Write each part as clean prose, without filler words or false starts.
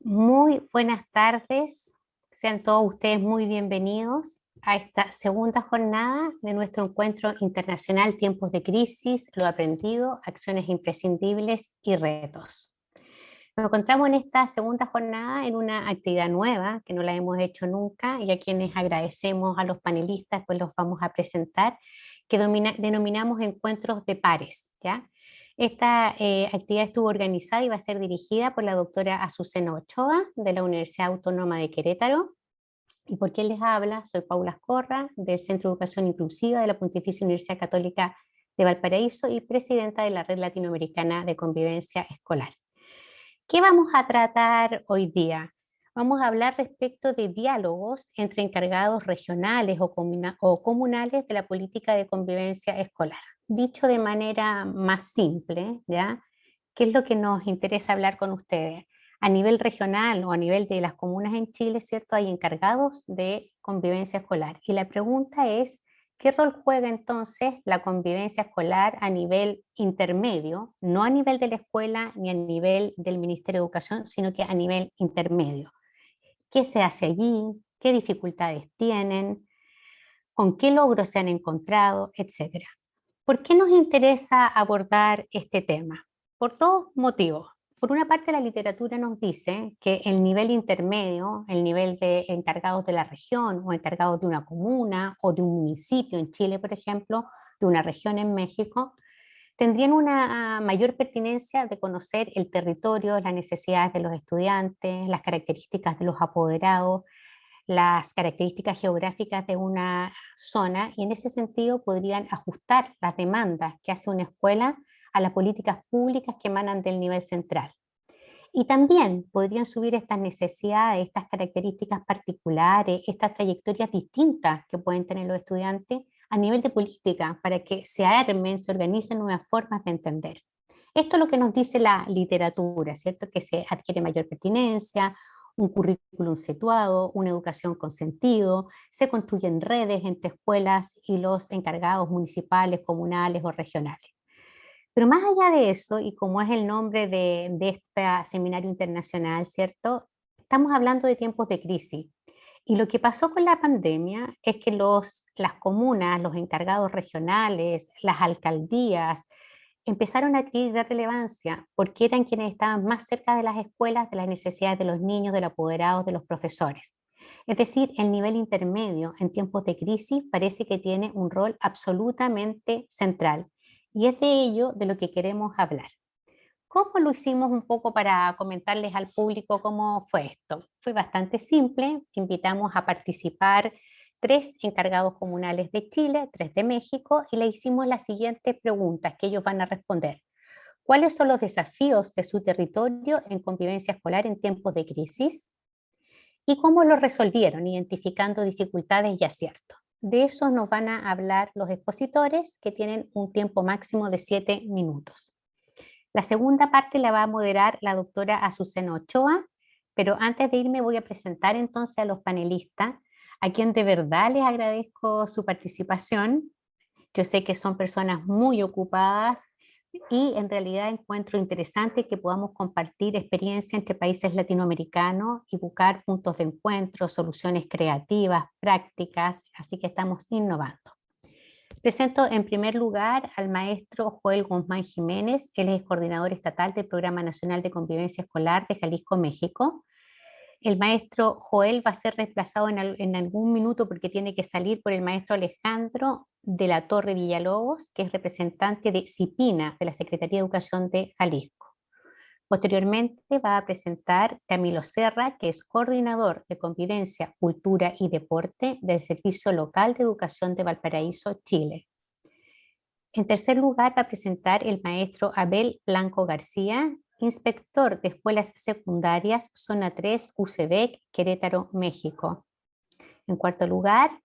Muy buenas tardes, sean todos ustedes muy bienvenidos a esta segunda jornada de nuestro encuentro internacional Tiempos de Crisis, lo aprendido, acciones imprescindibles y retos. Nos encontramos en esta segunda jornada en una actividad nueva que no la hemos hecho nunca y a quienes agradecemos a los panelistas, pues los vamos a presentar, que denominamos encuentros de pares, ¿ya? Esta actividad estuvo organizada y va a ser dirigida por la doctora Azucena Ochoa de la Universidad Autónoma de Querétaro. ¿Y por qué les habla? Soy Paula Ascorra del Centro de Educación Inclusiva de la Pontificia Universidad Católica de Valparaíso y presidenta de la Red Latinoamericana de Convivencia Escolar. ¿Qué vamos a tratar hoy día? Vamos a hablar respecto de diálogos entre encargados regionales o comunales de la política de convivencia escolar. Dicho de manera más simple, ¿ya? ¿Qué es lo que nos interesa hablar con ustedes? A nivel regional o a nivel de las comunas en Chile, ¿cierto? Hay encargados de convivencia escolar. Y la pregunta es, ¿qué rol juega entonces la convivencia escolar a nivel intermedio, no a nivel de la escuela ni a nivel del Ministerio de Educación, sino que a nivel intermedio? ¿Qué se hace allí? ¿Qué dificultades tienen? ¿Con qué logros se han encontrado? Etcétera. ¿Por qué nos interesa abordar este tema? Por dos motivos. Por una parte, la literatura nos dice que el nivel intermedio, el nivel de encargados de la región o encargados de una comuna o de un municipio en Chile, por ejemplo, de una región en México, tendrían una mayor pertinencia de conocer el territorio, las necesidades de los estudiantes, las características de los apoderados, las características geográficas de una zona y en ese sentido podrían ajustar las demandas que hace una escuela a las políticas públicas que emanan del nivel central. Y también podrían subir estas necesidades, estas características particulares, estas trayectorias distintas que pueden tener los estudiantes a nivel de política para que se armen, se organicen nuevas formas de entender. Esto es lo que nos dice la literatura, ¿cierto? Que se adquiere mayor pertinencia, un currículum situado, una educación con sentido, se construyen redes entre escuelas y los encargados municipales, comunales o regionales. Pero más allá de eso, y como es el nombre de este seminario internacional, ¿cierto? Estamos hablando de tiempos de crisis. Y lo que pasó con la pandemia es que las comunas, los encargados regionales, las alcaldías, empezaron a adquirir gran relevancia porque eran quienes estaban más cerca de las escuelas, de las necesidades de los niños, de los apoderados, de los profesores. Es decir, el nivel intermedio en tiempos de crisis parece que tiene un rol absolutamente central. Y es de ello de lo que queremos hablar. ¿Cómo lo hicimos un poco para comentarles al público cómo fue esto? Fue bastante simple, invitamos a participar tres encargados comunales de Chile, tres de México, y le hicimos las siguientes preguntas que ellos van a responder. ¿Cuáles son los desafíos de su territorio en convivencia escolar en tiempos de crisis? ¿Y cómo lo resolvieron, identificando dificultades y aciertos? De eso nos van a hablar los expositores, que tienen un tiempo máximo de 7 minutos. La segunda parte la va a moderar la doctora Azucena Ochoa, pero antes de irme voy a presentar entonces a los panelistas, a quien de verdad les agradezco su participación. Yo sé que son personas muy ocupadas y en realidad encuentro interesante que podamos compartir experiencia entre países latinoamericanos y buscar puntos de encuentro, soluciones creativas, prácticas, así que estamos innovando. Presento en primer lugar al maestro Joel Guzmán Jiménez, él es coordinador estatal del Programa Nacional de Convivencia Escolar de Jalisco, México. El maestro Joel va a ser reemplazado en algún minuto porque tiene que salir por el maestro Alejandro de la Torre Villalobos, que es representante de CIPINA, de la Secretaría de Educación de Jalisco. Posteriormente va a presentar Camilo Serra, que es coordinador de Convivencia, Cultura y Deporte del Servicio Local de Educación de Valparaíso, Chile. En tercer lugar va a presentar el maestro Abel Blanco García, inspector de escuelas secundarias, zona 3, UCEBEC, Querétaro, México. En cuarto lugar,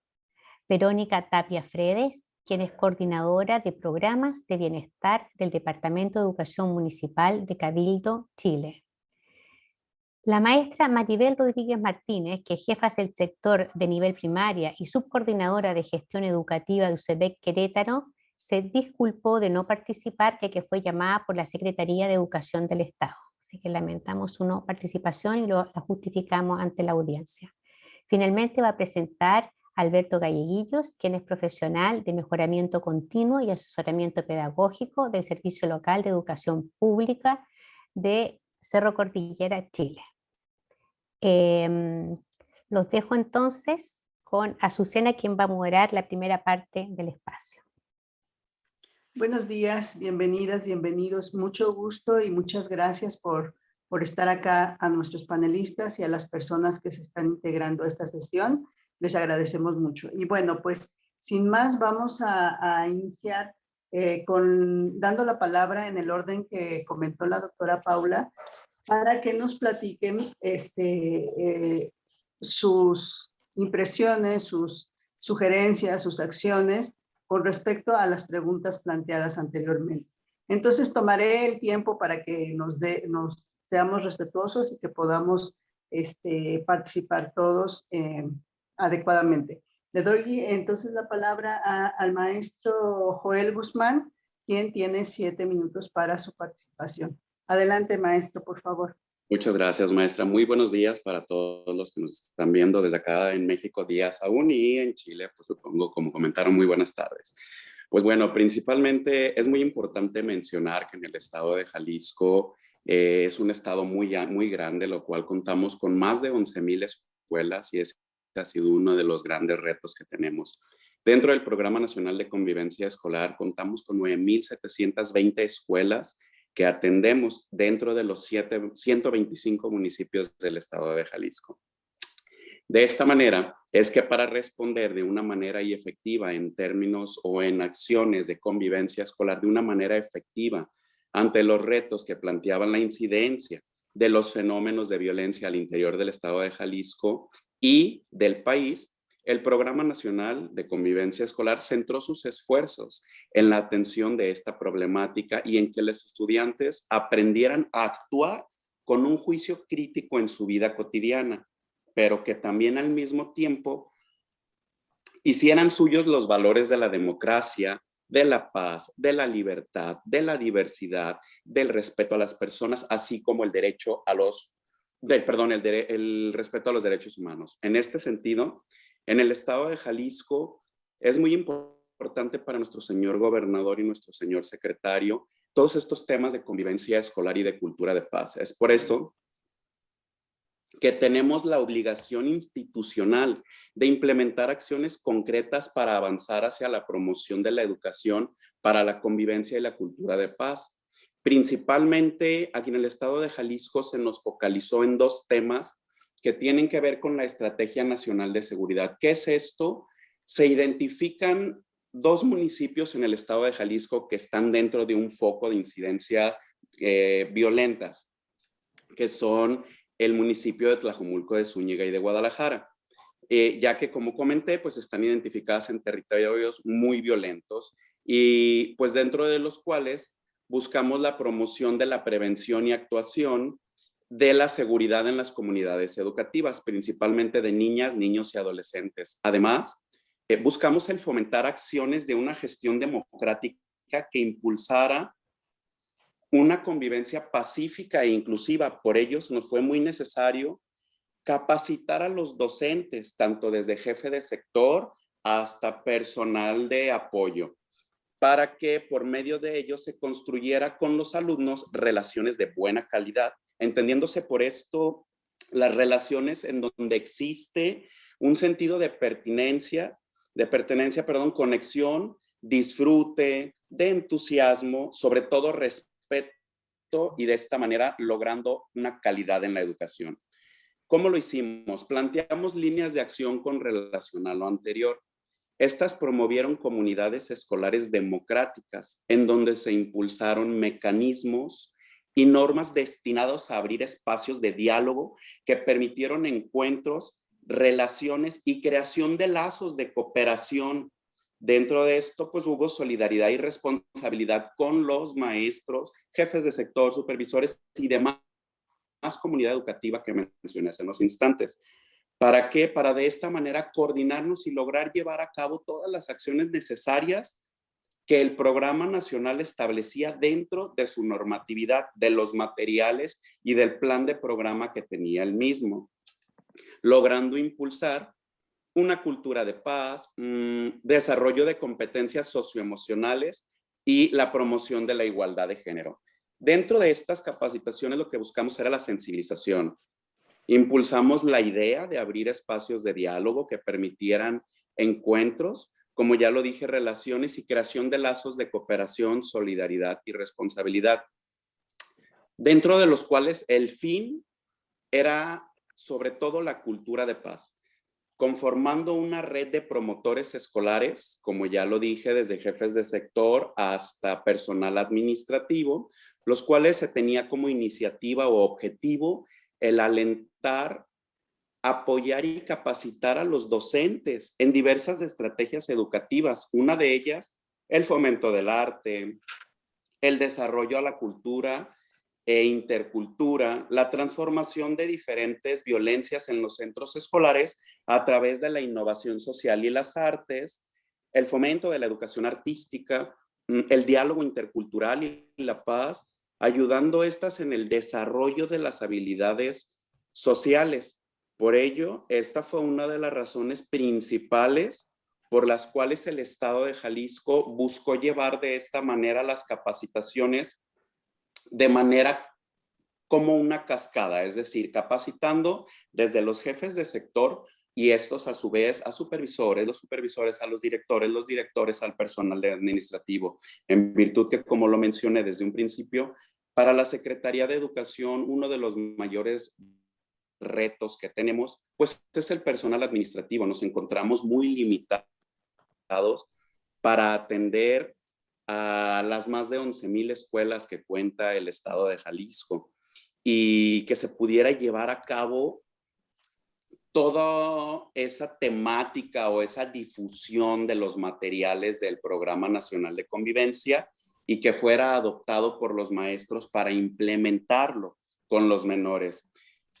Verónica Tapia Fredes, quien es coordinadora de programas de bienestar del Departamento de Educación Municipal de Cabildo, Chile. La maestra Maribel Rodríguez Martínez, que es jefa del sector de nivel primaria y subcoordinadora de gestión educativa de UCEBEC Querétaro, se disculpó de no participar ya que fue llamada por la Secretaría de Educación del Estado. Así que lamentamos su no participación y la justificamos ante la audiencia. Finalmente va a presentar Alberto Galleguillos, quien es profesional de mejoramiento continuo y asesoramiento pedagógico del Servicio Local de Educación Pública de Cerro Cordillera, Chile. Los dejo entonces con Azucena, quien va a moderar la primera parte del espacio. Buenos días, bienvenidas, bienvenidos. Mucho gusto y muchas gracias por estar acá, a nuestros panelistas y a las personas que se están integrando a esta sesión. Les agradecemos mucho. Y bueno, pues sin más vamos a iniciar dando la palabra en el orden que comentó la doctora Paula para que nos platiquen sus impresiones, sus sugerencias, sus acciones con respecto a las preguntas planteadas anteriormente. Entonces tomaré el tiempo para que nos seamos respetuosos y que podamos participar todos adecuadamente. Le doy entonces la palabra al maestro Joel Guzmán, quien tiene 7 minutos para su participación. Adelante, maestro, por favor. Muchas gracias, maestra. Muy buenos días para todos los que nos están viendo desde acá en México, días aún, y en Chile, pues supongo, como comentaron, muy buenas tardes. Pues bueno, principalmente es muy importante mencionar que en el estado de Jalisco es un estado muy grande, lo cual contamos con más de 11,000 escuelas y ese ha sido uno de los grandes retos que tenemos. Dentro del Programa Nacional de Convivencia Escolar contamos con 9,720 escuelas que atendemos dentro de los 125 municipios del estado de Jalisco. De esta manera es que para responder de una manera y efectiva en términos o en acciones de convivencia escolar, de una manera efectiva ante los retos que planteaban la incidencia de los fenómenos de violencia al interior del estado de Jalisco y del país, el Programa Nacional de Convivencia Escolar centró sus esfuerzos en la atención de esta problemática y en que los estudiantes aprendieran a actuar con un juicio crítico en su vida cotidiana, pero que también al mismo tiempo hicieran suyos los valores de la democracia, de la paz, de la libertad, de la diversidad, del respeto a las personas, así como el derecho a el respeto a los derechos humanos. En este sentido, en el estado de Jalisco es muy importante para nuestro señor gobernador y nuestro señor secretario todos estos temas de convivencia escolar y de cultura de paz. Es por eso que tenemos la obligación institucional de implementar acciones concretas para avanzar hacia la promoción de la educación para la convivencia y la cultura de paz. Principalmente aquí en el estado de Jalisco se nos focalizó en 2 temas que tienen que ver con la Estrategia Nacional de Seguridad. ¿Qué es esto? Se identifican 2 municipios en el estado de Jalisco que están dentro de un foco de incidencias violentas, que son el municipio de Tlajomulco de Zúñiga y de Guadalajara, ya que, como comenté, pues están identificadas en territorios muy violentos y pues dentro de los cuales buscamos la promoción de la prevención y actuación de la seguridad en las comunidades educativas, principalmente de niñas, niños y adolescentes. Además, buscamos el fomentar acciones de una gestión democrática que impulsara una convivencia pacífica e inclusiva. Por ello, nos fue muy necesario capacitar a los docentes, tanto desde jefe de sector hasta personal de apoyo, para que por medio de ellos se construyera con los alumnos relaciones de buena calidad, entendiéndose por esto las relaciones en donde existe un sentido de pertenencia, conexión, disfrute, de entusiasmo, sobre todo respeto, y de esta manera logrando una calidad en la educación. ¿Cómo lo hicimos? Planteamos líneas de acción con relación a lo anterior. Estas promovieron comunidades escolares democráticas, en donde se impulsaron mecanismos y normas destinados a abrir espacios de diálogo que permitieron encuentros, relaciones y creación de lazos de cooperación. Dentro de esto, pues hubo solidaridad y responsabilidad con los maestros, jefes de sector, supervisores y demás comunidad educativa que mencioné hace unos instantes. ¿Para qué? Para de esta manera coordinarnos y lograr llevar a cabo todas las acciones necesarias que el Programa Nacional establecía dentro de su normatividad, de los materiales y del plan de programa que tenía el mismo, logrando impulsar una cultura de paz, desarrollo de competencias socioemocionales y la promoción de la igualdad de género. Dentro de estas capacitaciones lo que buscamos era la sensibilización. Impulsamos la idea de abrir espacios de diálogo que permitieran encuentros, como ya lo dije, relaciones y creación de lazos de cooperación, solidaridad y responsabilidad, dentro de los cuales el fin era sobre todo la cultura de paz, conformando una red de promotores escolares, como ya lo dije, desde jefes de sector hasta personal administrativo, los cuales se tenía como iniciativa o objetivo el alentar, apoyar y capacitar a los docentes en diversas estrategias educativas. Una de ellas, el fomento del arte, el desarrollo a la cultura e intercultura, la transformación de diferentes violencias en los centros escolares a través de la innovación social y las artes, el fomento de la educación artística, el diálogo intercultural y la paz, ayudando estas en el desarrollo de las habilidades sociales. Por ello, esta fue una de las razones principales por las cuales el Estado de Jalisco buscó llevar de esta manera las capacitaciones de manera como una cascada, es decir, capacitando desde los jefes de sector y estos a su vez a supervisores, los supervisores a los directores al personal administrativo, en virtud que, como lo mencioné desde un principio, para la Secretaría de Educación uno de los mayores retos que tenemos, pues es el personal administrativo. Nos encontramos muy limitados para atender a las más de 11,000 escuelas que cuenta el Estado de Jalisco y que se pudiera llevar a cabo toda esa temática o esa difusión de los materiales del Programa Nacional de Convivencia y que fuera adoptado por los maestros para implementarlo con los menores.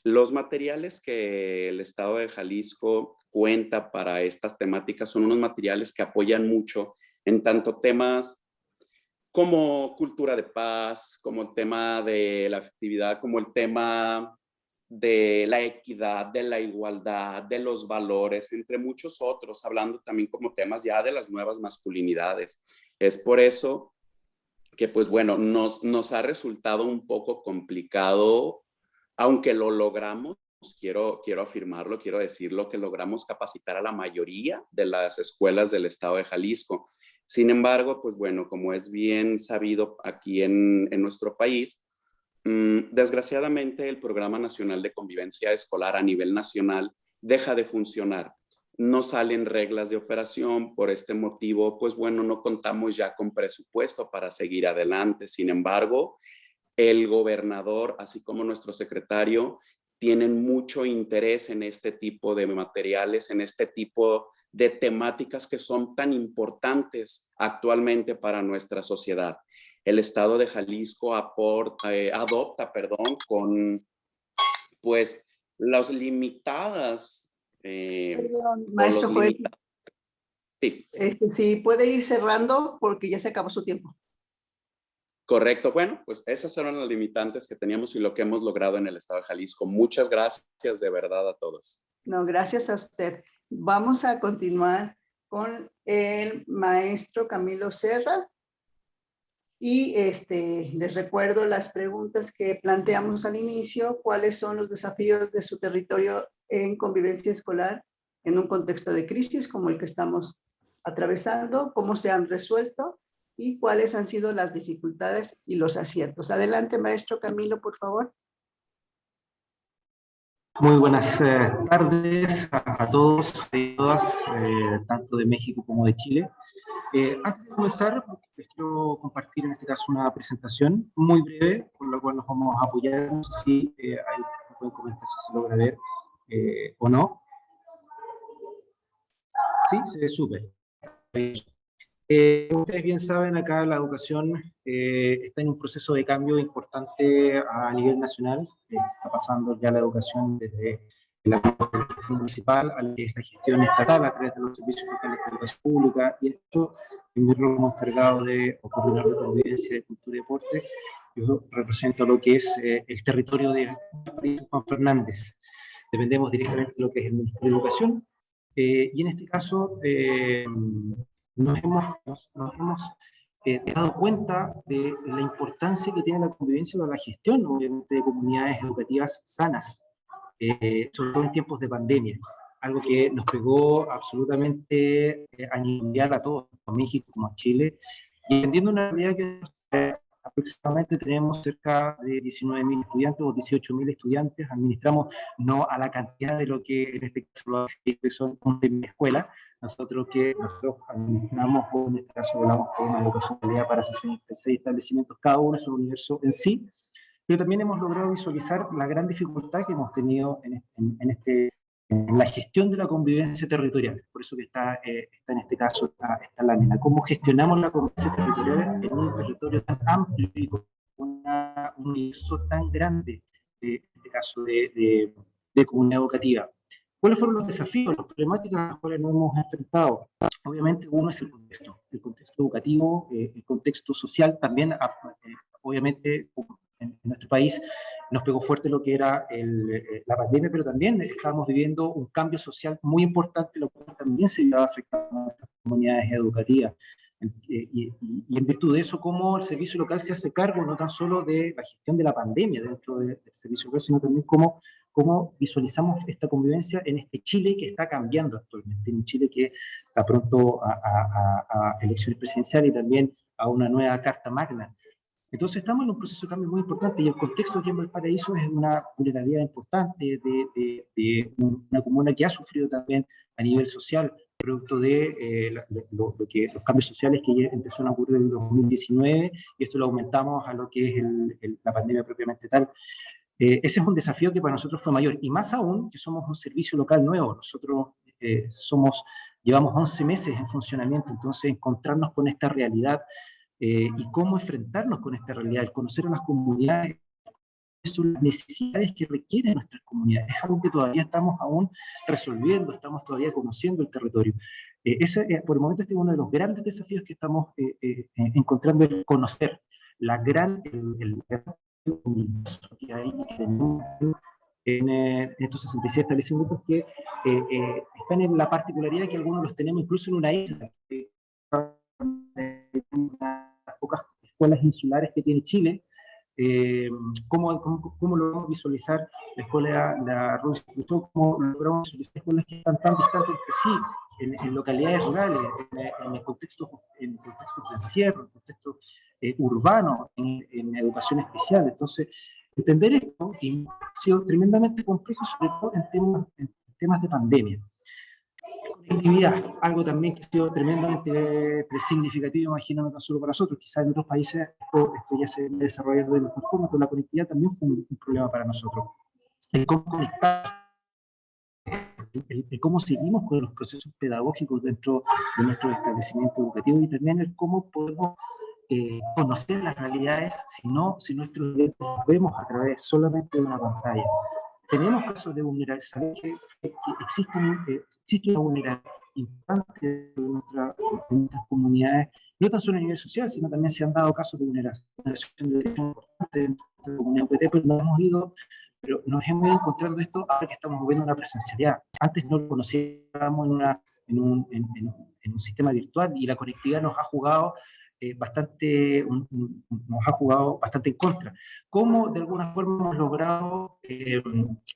Los materiales que el Estado de Jalisco cuenta para estas temáticas son unos materiales que apoyan mucho en tanto temas como cultura de paz, como el tema de la afectividad, como el tema de la equidad, de la igualdad, de los valores, entre muchos otros, hablando también como temas ya de las nuevas masculinidades. Es por eso que, pues bueno, nos ha resultado un poco complicado, aunque lo logramos, quiero afirmarlo, quiero decirlo, que logramos capacitar a la mayoría de las escuelas del Estado de Jalisco. Sin embargo, pues bueno, como es bien sabido aquí en nuestro país, desgraciadamente el Programa Nacional de Convivencia Escolar a nivel nacional deja de funcionar. No salen reglas de operación, por este motivo, pues bueno, no contamos ya con presupuesto para seguir adelante. Sin embargo, el gobernador, así como nuestro secretario, tienen mucho interés en este tipo de materiales, en este tipo de temáticas que son tan importantes actualmente para nuestra sociedad. El Estado de Jalisco adopta con pues las limitadas Perdón, maestro Joel, sí. Sí, puede ir cerrando porque ya se acabó su tiempo. Correcto. Bueno, pues esas eran las limitantes que teníamos y lo que hemos logrado en el Estado de Jalisco. Muchas gracias de verdad a todos. No, gracias a usted. Vamos a continuar con el maestro Camilo Serra. Y les recuerdo las preguntas que planteamos al inicio: ¿cuáles son los desafíos de su territorio en convivencia escolar en un contexto de crisis como el que estamos atravesando? ¿Cómo se han resuelto? ¿Y cuáles han sido las dificultades y los aciertos? Adelante, maestro Camilo, por favor. Muy buenas tardes a todos y todas, tanto de México como de Chile. Antes de comenzar, les quiero compartir en este caso una presentación muy breve, con la cual nos vamos a apoyar. No sé si ahí ustedes pueden comentar si se logra ver o no. Sí, se ve súper. Como ustedes bien saben, acá la educación está en un proceso de cambio importante a nivel nacional. Está pasando ya la educación desde la gestión municipal, a la que es la gestión estatal a través de los servicios locales de educación pública, y esto, en mi rol como encargado de coordinar de convivencia, de cultura y deporte, yo represento lo que es el territorio de Juan Fernández. Dependemos directamente de lo que es el Ministerio de Educación, y en este caso nos hemos dado cuenta de la importancia que tiene la convivencia para la gestión, obviamente, de comunidades educativas sanas, sobre todo en tiempos de pandemia, algo que nos pegó absolutamente a nivel mundial a todos, a México como a Chile, y entendiendo una realidad que aproximadamente tenemos cerca de 19.000 estudiantes o 18.000 estudiantes, administramos no a la cantidad de lo que en este caso que son de mi escuela, nosotros administramos, o en este caso hablamos con una educación para 66 establecimientos, cada uno es un universo en sí, pero también hemos logrado visualizar la gran dificultad que hemos tenido en la gestión de la convivencia territorial. Por eso que está en este caso esta lámina. ¿Cómo gestionamos la convivencia territorial en un territorio tan amplio y con un universo tan grande, en este caso de comunidad educativa? ¿Cuáles fueron los desafíos, las problemáticas a las cuales nos hemos enfrentado? Obviamente uno es el contexto educativo, el contexto social también, obviamente en nuestro país nos pegó fuerte lo que era la pandemia, pero también estábamos viviendo un cambio social muy importante, lo cual también se iba a afectar a nuestras comunidades educativas. Y en virtud de eso, cómo el servicio local se hace cargo no tan solo de la gestión de la pandemia dentro del servicio local, sino también cómo visualizamos esta convivencia en este Chile que está cambiando actualmente, en un Chile que está pronto a elecciones presidenciales y también a una nueva Carta Magna. Entonces estamos en un proceso de cambio muy importante y el contexto aquí en Valparaíso es una vulnerabilidad importante de una comuna que ha sufrido también a nivel social, producto de los cambios sociales que empezaron a ocurrir en el 2019, y esto lo aumentamos a lo que es la pandemia propiamente tal. Ese es un desafío que para nosotros fue mayor, y más aún que somos un servicio local nuevo. Nosotros llevamos 11 meses en funcionamiento, entonces encontrarnos con esta realidad y cómo enfrentarnos con esta realidad, el conocer a las comunidades, son las necesidades que requieren nuestras comunidades. Es algo que todavía estamos aún resolviendo, estamos todavía conociendo el territorio. Por el momento este es uno de los grandes desafíos que estamos encontrando, el conocer el gran universo que hay en estos 66 establecimientos que están en la particularidad que algunos los tenemos incluso en una isla, las pocas escuelas insulares que tiene Chile. ¿Cómo logramos visualizar la escuela, cómo logramos visualizar escuelas que están tan distantes entre sí, en localidades rurales, en contextos de encierro, en contextos urbanos, en educación especial? Entonces, entender esto ha sido tremendamente complejo, sobre todo en temas de pandemia. Conectividad, algo también que ha sido tremendamente significativo, imagino, no tan solo para nosotros, quizás en otros países esto ya se debe desarrollar de mejor forma, pero la conectividad también fue un problema para nosotros. El cómo conectar, el cómo seguimos con los procesos pedagógicos dentro de nuestros establecimientos educativos, y también el cómo podemos conocer las realidades si nuestros eventos los vemos a través solamente de una pantalla. Tenemos casos de vulnerabilidad, que existe una vulnerabilidad importante en nuestras comunidades, no tan solo a nivel social, sino también se han dado casos de vulneración de derechos importantes dentro de la comunidad UPT, pero nos hemos ido encontrando esto ahora que estamos viendo una presencialidad. Antes no lo conocíamos en un sistema virtual, y la conectividad nos ha jugado bastante en contra. ¿Cómo de alguna forma hemos logrado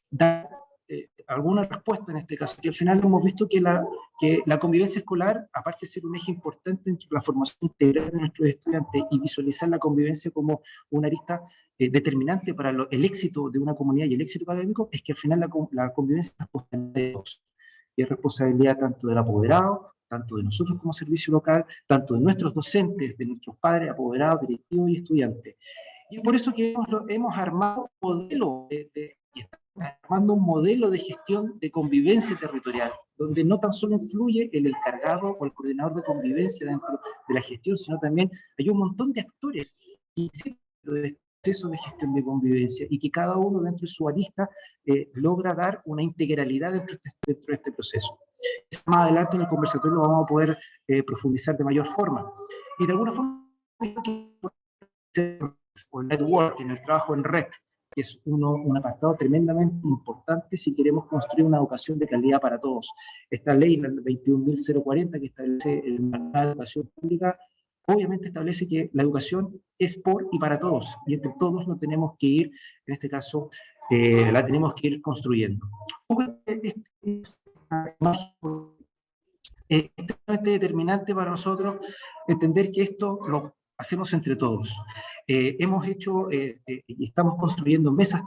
dar alguna respuesta en este caso? Que al final hemos visto que la convivencia escolar, aparte de ser un eje importante en la formación integral de nuestros estudiantes y visualizar la convivencia como una arista determinante para el éxito de una comunidad y el éxito académico, es que al final la convivencia es responsabilidad de todos. Y es responsabilidad tanto del apoderado, tanto de nosotros como servicio local, tanto de nuestros docentes, de nuestros padres, apoderados, directivos y estudiantes. Y es por eso que hemos armado un modelo y estamos armando un modelo de gestión de convivencia territorial, donde no tan solo influye el encargado o el coordinador de convivencia dentro de la gestión, sino también hay un montón de actores de proceso de gestión de convivencia y que cada uno dentro de su arista logra dar una integralidad dentro de este proceso. Más adelante en el conversatorio lo vamos a poder profundizar de mayor forma. Y de alguna forma, el networking, el trabajo en red, que es un apartado tremendamente importante si queremos construir una educación de calidad para todos. Esta ley, la 21.040, que establece el manual de educación pública, obviamente establece que la educación es por y para todos, y entre todos no tenemos que ir, en este caso, la tenemos que ir construyendo. Es extremadamente determinante para nosotros entender que esto lo hacemos entre todos. Hemos hecho y estamos construyendo mesas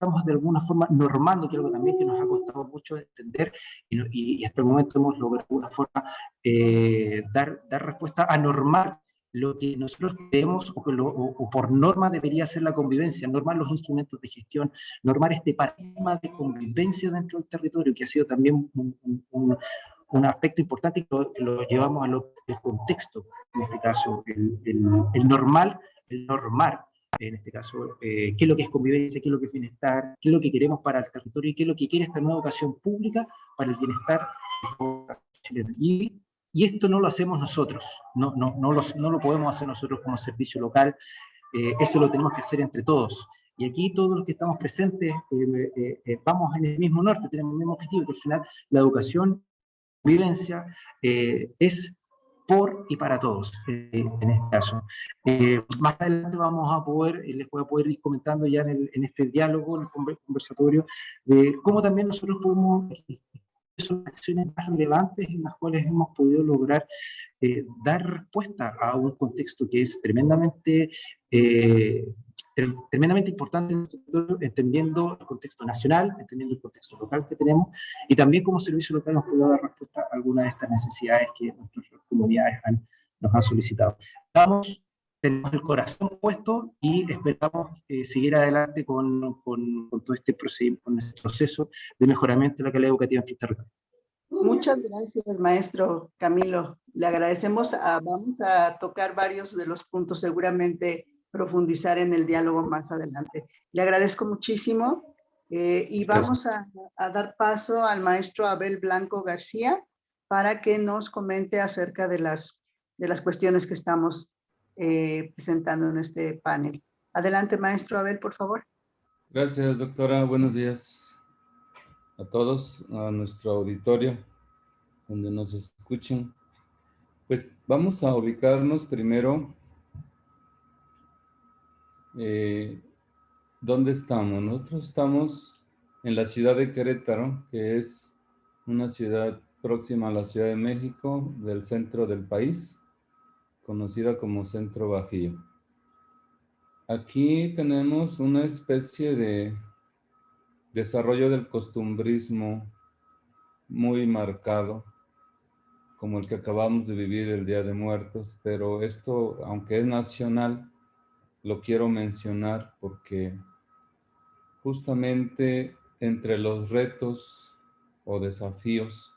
estamos de alguna forma normando, que es algo también que nos ha costado mucho entender, y hasta el momento hemos logrado de alguna forma dar respuesta a normar lo que nosotros creemos o por norma debería ser la convivencia, normar los instrumentos de gestión, normar este paradigma de convivencia dentro del territorio, que ha sido también un aspecto importante que lo llevamos al contexto, en este caso, el normar, en este caso, qué es lo que es convivencia, qué es lo que es bienestar, qué es lo que queremos para el territorio y qué es lo que quiere esta nueva educación pública para el bienestar chileno. Y esto no lo hacemos nosotros, no lo podemos hacer nosotros como servicio local, esto lo tenemos que hacer entre todos. Y aquí todos los que estamos presentes vamos en el mismo norte, tenemos el mismo objetivo, que al final la educación, convivencia, es por y para todos, en este caso. Más adelante vamos a poder, les voy a poder ir comentando ya en este diálogo, en el conversatorio, de cómo también nosotros podemos, son acciones más relevantes en las cuales hemos podido lograr dar respuesta a un contexto que es tremendamente importante, entendiendo el contexto nacional, entendiendo el contexto local que tenemos, y también como servicio local nos puede dar respuesta a algunas de estas necesidades que nuestras comunidades nos han solicitado. Tenemos el corazón puesto y esperamos seguir adelante con todo este proceso de mejoramiento de la calidad educativa en nuestro territorio. Muchas gracias, maestro Camilo. Le agradecemos. Vamos a tocar varios de los puntos, seguramente profundizar en el diálogo más adelante. Le agradezco muchísimo y vamos a dar paso al maestro Abel Blanco García para que nos comente acerca de las cuestiones que estamos presentando en este panel. Adelante, maestro Abel, por favor. Gracias, doctora. Buenos días a todos, a nuestro auditorio, donde nos escuchen. Pues vamos a ubicarnos primero. ¿Dónde estamos? Nosotros estamos en la ciudad de Querétaro, que es una ciudad próxima a la Ciudad de México, del centro del país, conocida como Centro Bajío. Aquí tenemos una especie de desarrollo del costumbrismo muy marcado, como el que acabamos de vivir el Día de Muertos, pero esto, aunque es nacional, lo quiero mencionar porque justamente entre los retos o desafíos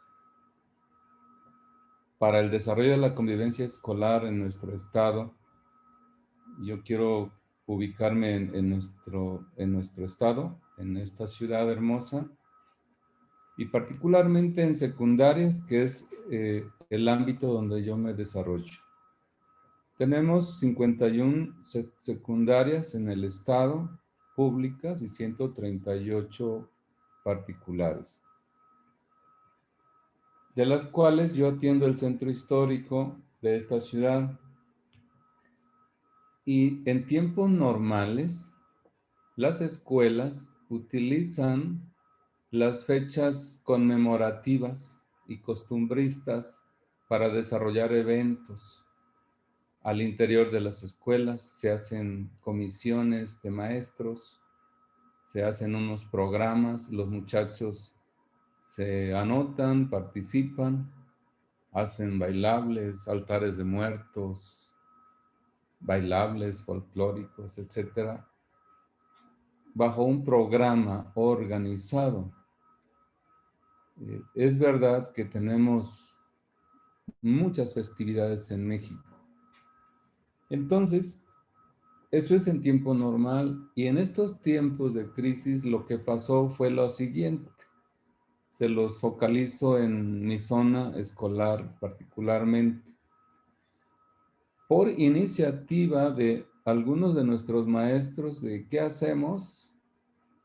para el desarrollo de la convivencia escolar en nuestro estado, yo quiero ubicarme en nuestro estado, en esta ciudad hermosa, y particularmente en secundarias, que es el ámbito donde yo me desarrollo. Tenemos 51 secundarias en el estado, públicas, y 138 particulares, de las cuales yo atiendo el centro histórico de esta ciudad. Y en tiempos normales, las escuelas utilizan las fechas conmemorativas y costumbristas para desarrollar eventos. Al interior de las escuelas se hacen comisiones de maestros, se hacen unos programas, los muchachos se anotan, participan, hacen bailables, altares de muertos, bailables folclóricos, etcétera, bajo un programa organizado. Es verdad que tenemos muchas festividades en México. Entonces, Eso es en tiempo normal. Y en estos tiempos de crisis lo que pasó fue lo siguiente. Se los focalizo en mi zona escolar particularmente. Por iniciativa de algunos de nuestros maestros de qué hacemos,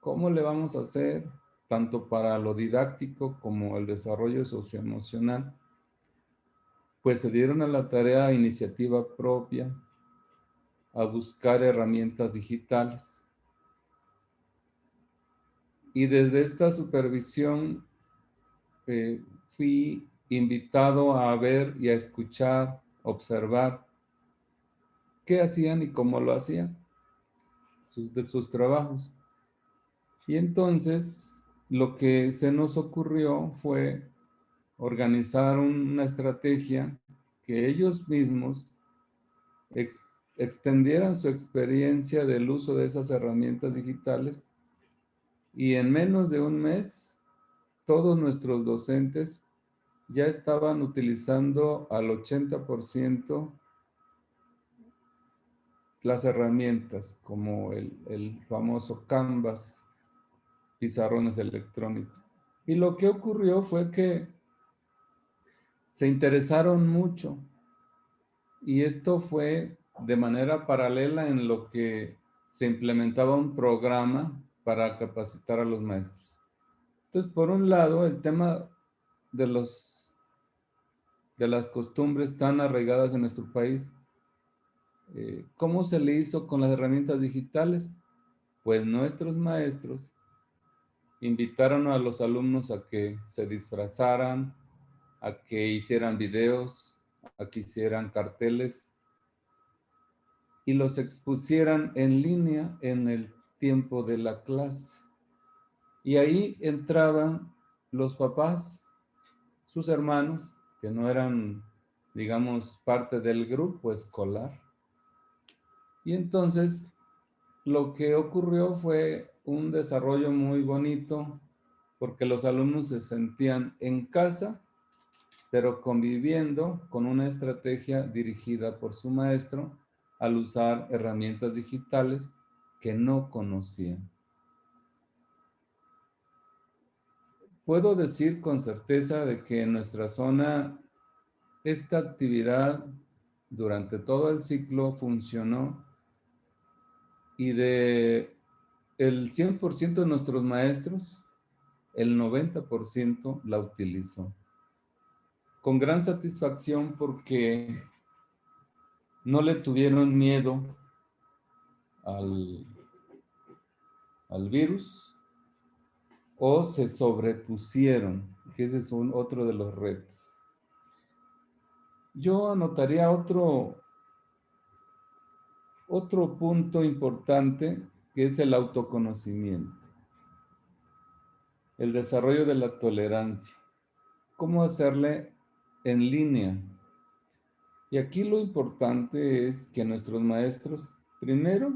cómo le vamos a hacer, tanto para lo didáctico como el desarrollo socioemocional, pues se dieron a la tarea a iniciativa propia a buscar herramientas digitales. Y desde esta supervisión fui invitado a ver y a escuchar, observar qué hacían y cómo lo hacían, de sus trabajos. Y entonces lo que se nos ocurrió fue organizar una estrategia que ellos mismos extendieran su experiencia del uso de esas herramientas digitales, y en menos de un mes todos nuestros docentes ya estaban utilizando al 80% las herramientas, como el famoso Canvas, pizarrones electrónicos. Y lo que ocurrió fue que se interesaron mucho, y esto fue de manera paralela en lo que se implementaba un programa para capacitar a los maestros. Entonces, por un lado, el tema de las costumbres tan arraigadas en nuestro país, ¿cómo se le hizo con las herramientas digitales? Pues nuestros maestros invitaron a los alumnos a que se disfrazaran, a que hicieran videos, a que hicieran carteles y los expusieran en línea en el tiempo de la clase. Y ahí entraban los papás, sus hermanos, que no eran, digamos, parte del grupo escolar. Y entonces lo que ocurrió fue un desarrollo muy bonito, porque los alumnos se sentían en casa, pero conviviendo con una estrategia dirigida por su maestro al usar herramientas digitales que no conocían. Puedo decir con certeza de que en nuestra zona esta actividad durante todo el ciclo funcionó, y de el 100% de nuestros maestros, el 90% la utilizó. Con gran satisfacción, porque no le tuvieron miedo al virus, o se sobrepusieron, que ese es otro de los retos. Yo anotaría otro punto importante, que es el autoconocimiento, el desarrollo de la tolerancia. ¿Cómo hacerle en línea? Y aquí lo importante es que nuestros maestros, primero,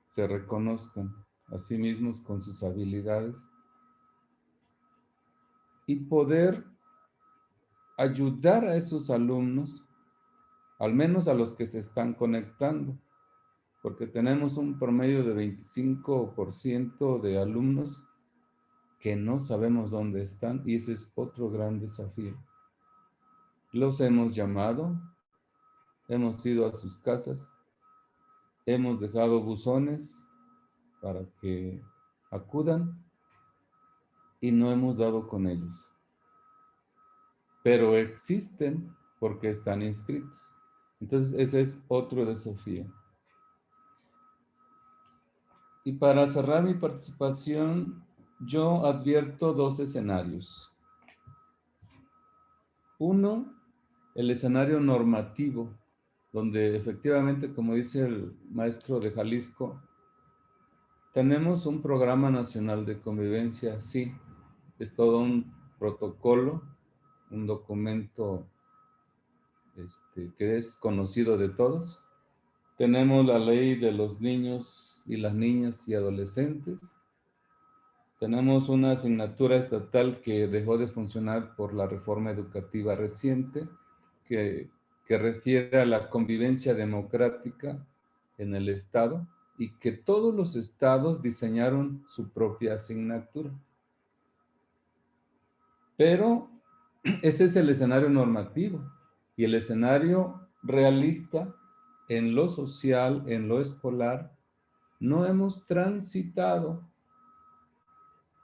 se reconozcan a sí mismos con sus habilidades y poder ayudar a esos alumnos, al menos a los que se están conectando, porque tenemos un promedio de 25% de alumnos que no sabemos dónde están, y ese es otro gran desafío. Los hemos llamado, hemos ido a sus casas, hemos dejado buzones para que acudan y no hemos dado con ellos. Pero existen porque están inscritos. Entonces, ese es otro desafío. Y para cerrar mi participación, yo advierto dos escenarios. Uno, el escenario normativo, donde efectivamente, como dice el maestro de Jalisco, tenemos un programa nacional de convivencia, sí, es todo un protocolo, un documento que es conocido de todos. Tenemos la ley de los niños y las niñas y adolescentes. Tenemos una asignatura estatal que dejó de funcionar por la reforma educativa reciente, que refiere a la convivencia democrática en el estado y que todos los estados diseñaron su propia asignatura. Pero ese es el escenario normativo, y el escenario realista en lo social, en lo escolar, no hemos transitado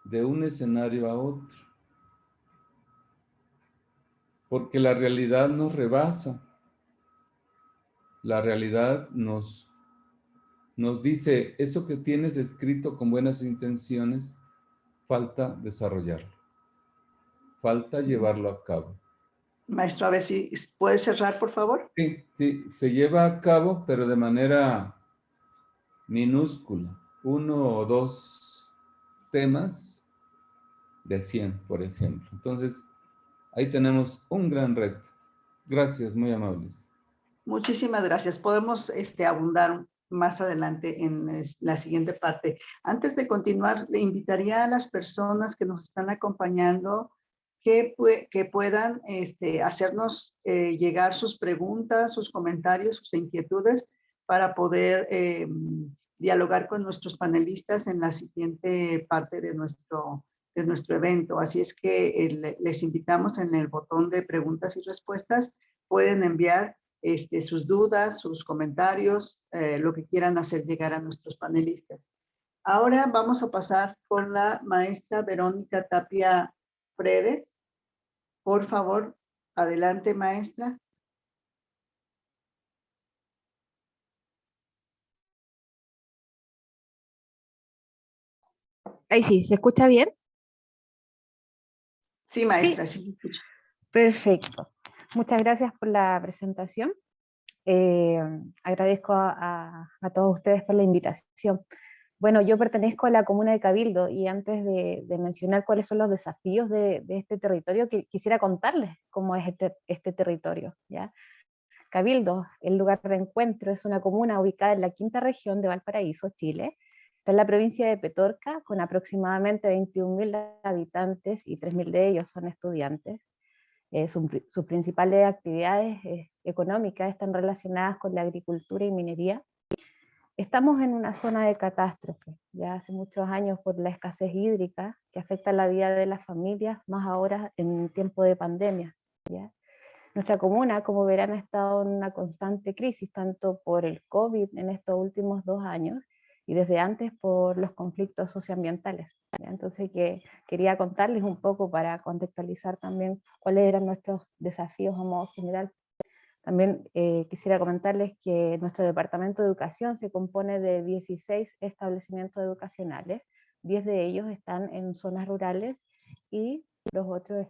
de un escenario a otro, porque la realidad nos rebasa. La realidad nos dice, eso que tienes escrito con buenas intenciones, falta desarrollarlo, falta llevarlo a cabo. Maestro, a ver si puede cerrar, por favor. Sí, sí, se lleva a cabo, pero de manera minúscula. 1 o 2 temas de 100, por ejemplo. Entonces, ahí tenemos un gran reto. Gracias, muy amables. Muchísimas gracias. Podemos abundar más adelante en la siguiente parte. Antes de continuar, le invitaría a las personas que nos están acompañando que puedan hacernos llegar sus preguntas, sus comentarios, sus inquietudes para poder dialogar con nuestros panelistas en la siguiente parte de nuestro evento. Así es que les invitamos en el botón de preguntas y respuestas. Pueden enviar sus dudas, sus comentarios, lo que quieran hacer llegar a nuestros panelistas. Ahora vamos a pasar con la maestra Verónica Tapia Fredes. Por favor, adelante, maestra. Ahí sí, ¿se escucha bien? Sí, maestra, sí, sí escucho. Perfecto. Muchas gracias por la presentación. Agradezco a todos ustedes por la invitación. Bueno, yo pertenezco a la comuna de Cabildo y antes de mencionar cuáles son los desafíos de este territorio, quisiera contarles cómo es este territorio, ¿ya? Cabildo, el lugar de encuentro, es una comuna ubicada en la 5ª región de Valparaíso, Chile. Está en la provincia de Petorca, con aproximadamente 21.000 habitantes y 3.000 de ellos son estudiantes. Sus principales actividades económicas están relacionadas con la agricultura y minería. Estamos en una zona de catástrofe, ya hace muchos años por la escasez hídrica que afecta la vida de las familias, más ahora en tiempo de pandemia, ¿ya? Nuestra comuna, como verán, ha estado en una constante crisis, tanto por el COVID en estos últimos 2 años, y desde antes por los conflictos socioambientales, ¿ya? Entonces quería contarles un poco para contextualizar también cuáles eran nuestros desafíos a modo general. También quisiera comentarles que nuestro departamento de educación se compone de 16 establecimientos educacionales, 10 de ellos están en zonas rurales y los otros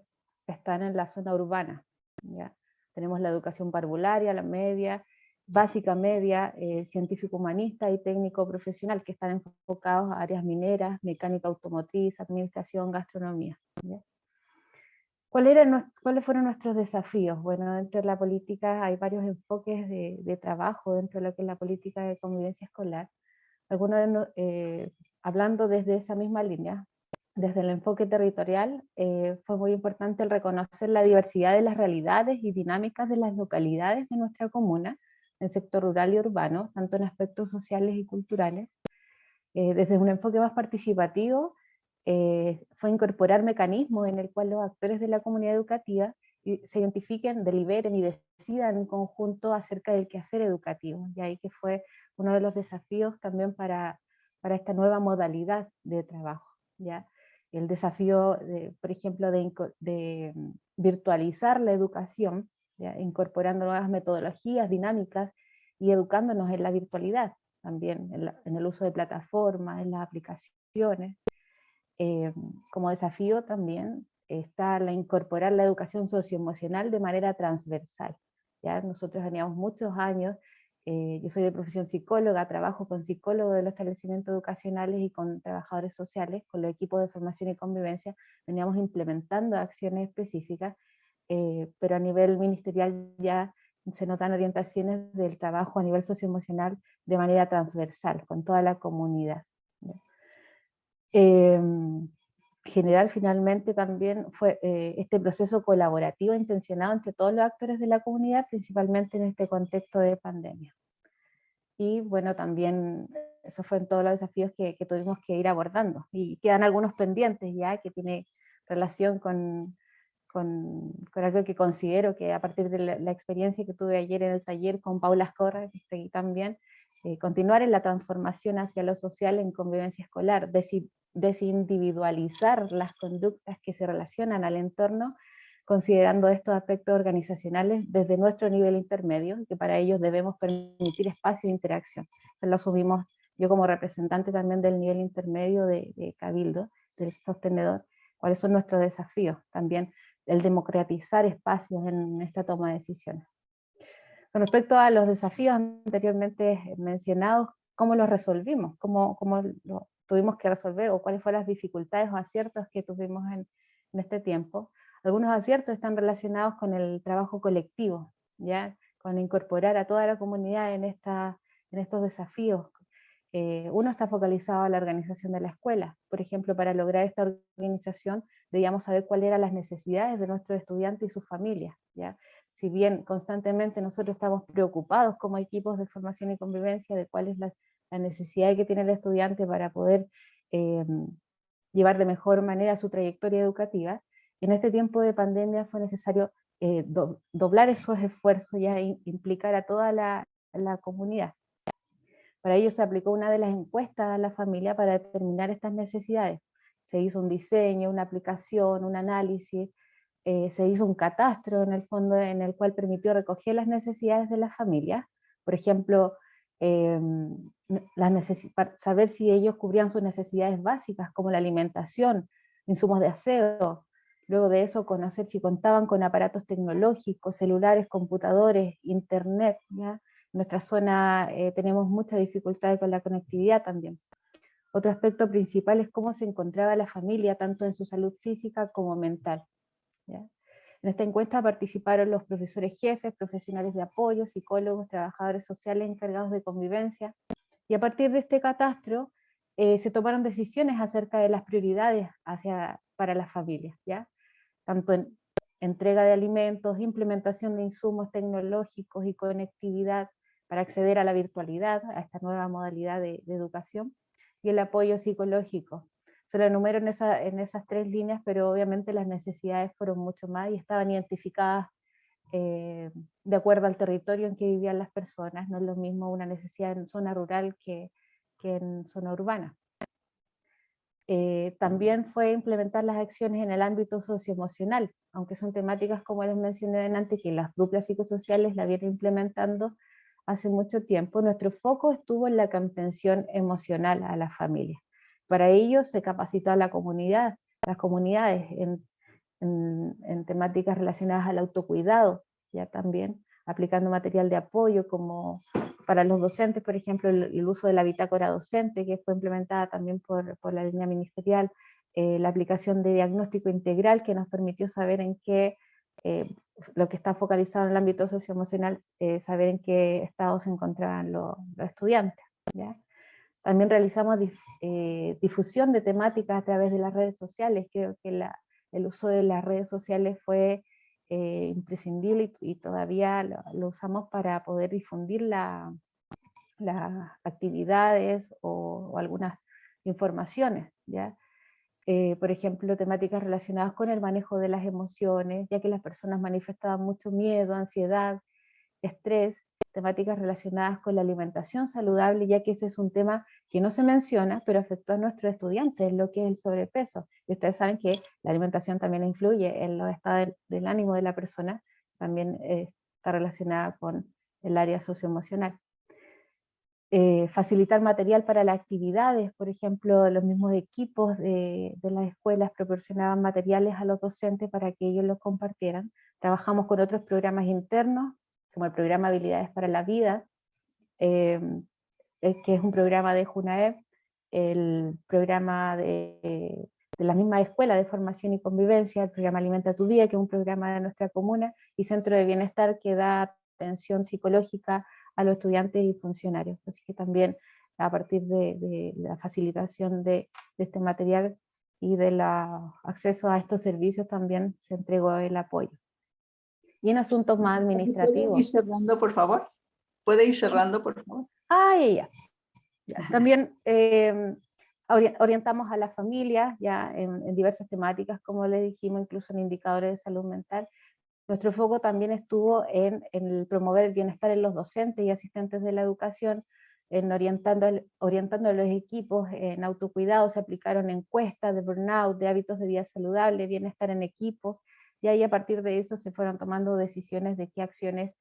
están en la zona urbana, ¿ya? Tenemos la educación parvularia, la media, básica media, científico-humanista y técnico-profesional, que están enfocados a áreas mineras, mecánica automotriz, administración, gastronomía, ¿ya? ¿Cuáles fueron nuestros desafíos? Bueno, dentro de la política hay varios enfoques de trabajo dentro de lo que es la política de convivencia escolar. Hablando desde esa misma línea, desde el enfoque territorial, fue muy importante el reconocer la diversidad de las realidades y dinámicas de las localidades de nuestra comuna, en el sector rural y urbano, tanto en aspectos sociales y culturales. Desde un enfoque más participativo, fue incorporar mecanismos en el cual los actores de la comunidad educativa se identifiquen, deliberen y decidan en conjunto acerca del quehacer educativo, y ahí que fue uno de los desafíos también para esta nueva modalidad de trabajo, ¿ya? El desafío, por ejemplo, de virtualizar la educación, ¿ya? Incorporando nuevas metodologías, dinámicas y educándonos en la virtualidad, también en el uso de plataformas, en las aplicaciones. Como desafío también está incorporar la educación socioemocional de manera transversal, ¿ya? Nosotros veníamos muchos años, yo soy de profesión psicóloga, trabajo con psicólogos de los establecimientos educacionales y con trabajadores sociales, con los equipos de formación y convivencia, veníamos implementando acciones específicas, pero a nivel ministerial ya se notan orientaciones del trabajo a nivel socioemocional de manera transversal, con toda la comunidad, ¿ya? General finalmente también fue este proceso colaborativo intencionado entre todos los actores de la comunidad, principalmente en este contexto de pandemia. y bueno, también esos fueron todos los desafíos que tuvimos que ir abordando, y quedan algunos pendientes ya que tiene relación con algo que considero que a partir de la experiencia que tuve ayer en el taller con Paula Ascorra, que está aquí también, continuar en la transformación hacia lo social en convivencia escolar, desindividualizar las conductas que se relacionan al entorno, considerando estos aspectos organizacionales desde nuestro nivel intermedio, que para ellos debemos permitir espacio de interacción. Lo asumimos yo como representante también del nivel intermedio de Cabildo, del sostenedor, cuáles son nuestros desafíos, también el democratizar espacios en esta toma de decisiones. Con respecto a los desafíos anteriormente mencionados, ¿cómo los resolvimos? ¿Cómo lo tuvimos que resolver? ¿O cuáles fueron las dificultades o aciertos que tuvimos en este tiempo? Algunos aciertos están relacionados con el trabajo colectivo, ¿ya? Con incorporar a toda la comunidad en estos desafíos. Uno está focalizado a la organización de la escuela. Por ejemplo, para lograr esta organización debíamos saber cuáles eran las necesidades de nuestros estudiantes y sus familias, ¿ya? Si bien constantemente nosotros estamos preocupados como equipos de formación y convivencia de cuál es la necesidad que tiene el estudiante para poder llevar de mejor manera su trayectoria educativa, en este tiempo de pandemia fue necesario doblar esos esfuerzos y implicar a toda la comunidad. Para ello se aplicó una de las encuestas a la familia para determinar estas necesidades. Se hizo un diseño, una aplicación, un análisis, se hizo un catastro en el fondo en el cual permitió recoger las necesidades de las familias. Por ejemplo, saber si ellos cubrían sus necesidades básicas como la alimentación, insumos de aseo. Luego de eso conocer si contaban con aparatos tecnológicos, celulares, computadores, internet, ¿ya? En nuestra zona tenemos muchas dificultades con la conectividad también. Otro aspecto principal es cómo se encontraba la familia, tanto en su salud física como mental, ¿ya? En esta encuesta participaron los profesores jefes, profesionales de apoyo, psicólogos, trabajadores sociales encargados de convivencia, y a partir de este catastro se tomaron decisiones acerca de las prioridades para las familias, ¿ya? Tanto en entrega de alimentos, implementación de insumos tecnológicos y conectividad para acceder a la virtualidad, a esta nueva modalidad de educación, y el apoyo psicológico. Se lo enumero en esas tres líneas, pero obviamente las necesidades fueron mucho más y estaban identificadas de acuerdo al territorio en que vivían las personas. No es lo mismo una necesidad en zona rural que en zona urbana. También fue implementar las acciones en el ámbito socioemocional, aunque son temáticas como les mencioné antes, que las duplas psicosociales la vienen implementando hace mucho tiempo. Nuestro foco estuvo en la contención emocional a las familias. Para ello se capacitó a las comunidades en temáticas relacionadas al autocuidado, ya también aplicando material de apoyo como para los docentes, por ejemplo, el uso de la bitácora docente, que fue implementada también por la línea ministerial, la aplicación de diagnóstico integral, que nos permitió saber en qué, lo que está focalizado en el ámbito socioemocional, saber en qué estado se encontraban los estudiantes, ¿ya? También realizamos difusión de temáticas a través de las redes sociales. Creo que el uso de las redes sociales fue imprescindible y todavía lo usamos para poder difundir las actividades o algunas informaciones, ¿ya? Por ejemplo, temáticas relacionadas con el manejo de las emociones, ya que las personas manifestaban mucho miedo, ansiedad, estrés, temáticas relacionadas con la alimentación saludable, ya que ese es un tema que no se menciona, pero afectó a nuestros estudiantes, lo que es el sobrepeso. Y ustedes saben que la alimentación también influye en los estados del ánimo de la persona, también está relacionada con el área socioemocional. Facilitar material para las actividades, por ejemplo, los mismos equipos de las escuelas proporcionaban materiales a los docentes para que ellos los compartieran. Trabajamos con otros programas internos, como el programa Habilidades para la Vida, que es un programa de JUNAEP, el programa de la misma escuela de formación y convivencia, el programa Alimenta tu Vida, que es un programa de nuestra comuna, y Centro de Bienestar, que da atención psicológica a los estudiantes y funcionarios. Así que también a partir de la facilitación de este material y del acceso a estos servicios también se entregó el apoyo. Y en asuntos más administrativos. ¿Puede ir cerrando, por favor? ¿Puede ir cerrando, por favor? Ah, ya. También orientamos a las familias ya en diversas temáticas, como les dijimos, incluso en indicadores de salud mental. Nuestro foco también estuvo en el promover el bienestar en los docentes y asistentes de la educación, en orientando a los equipos en autocuidado. Se aplicaron encuestas de burnout, de hábitos de vida saludable, bienestar en equipos, y ahí a partir de eso se fueron tomando decisiones de qué acciones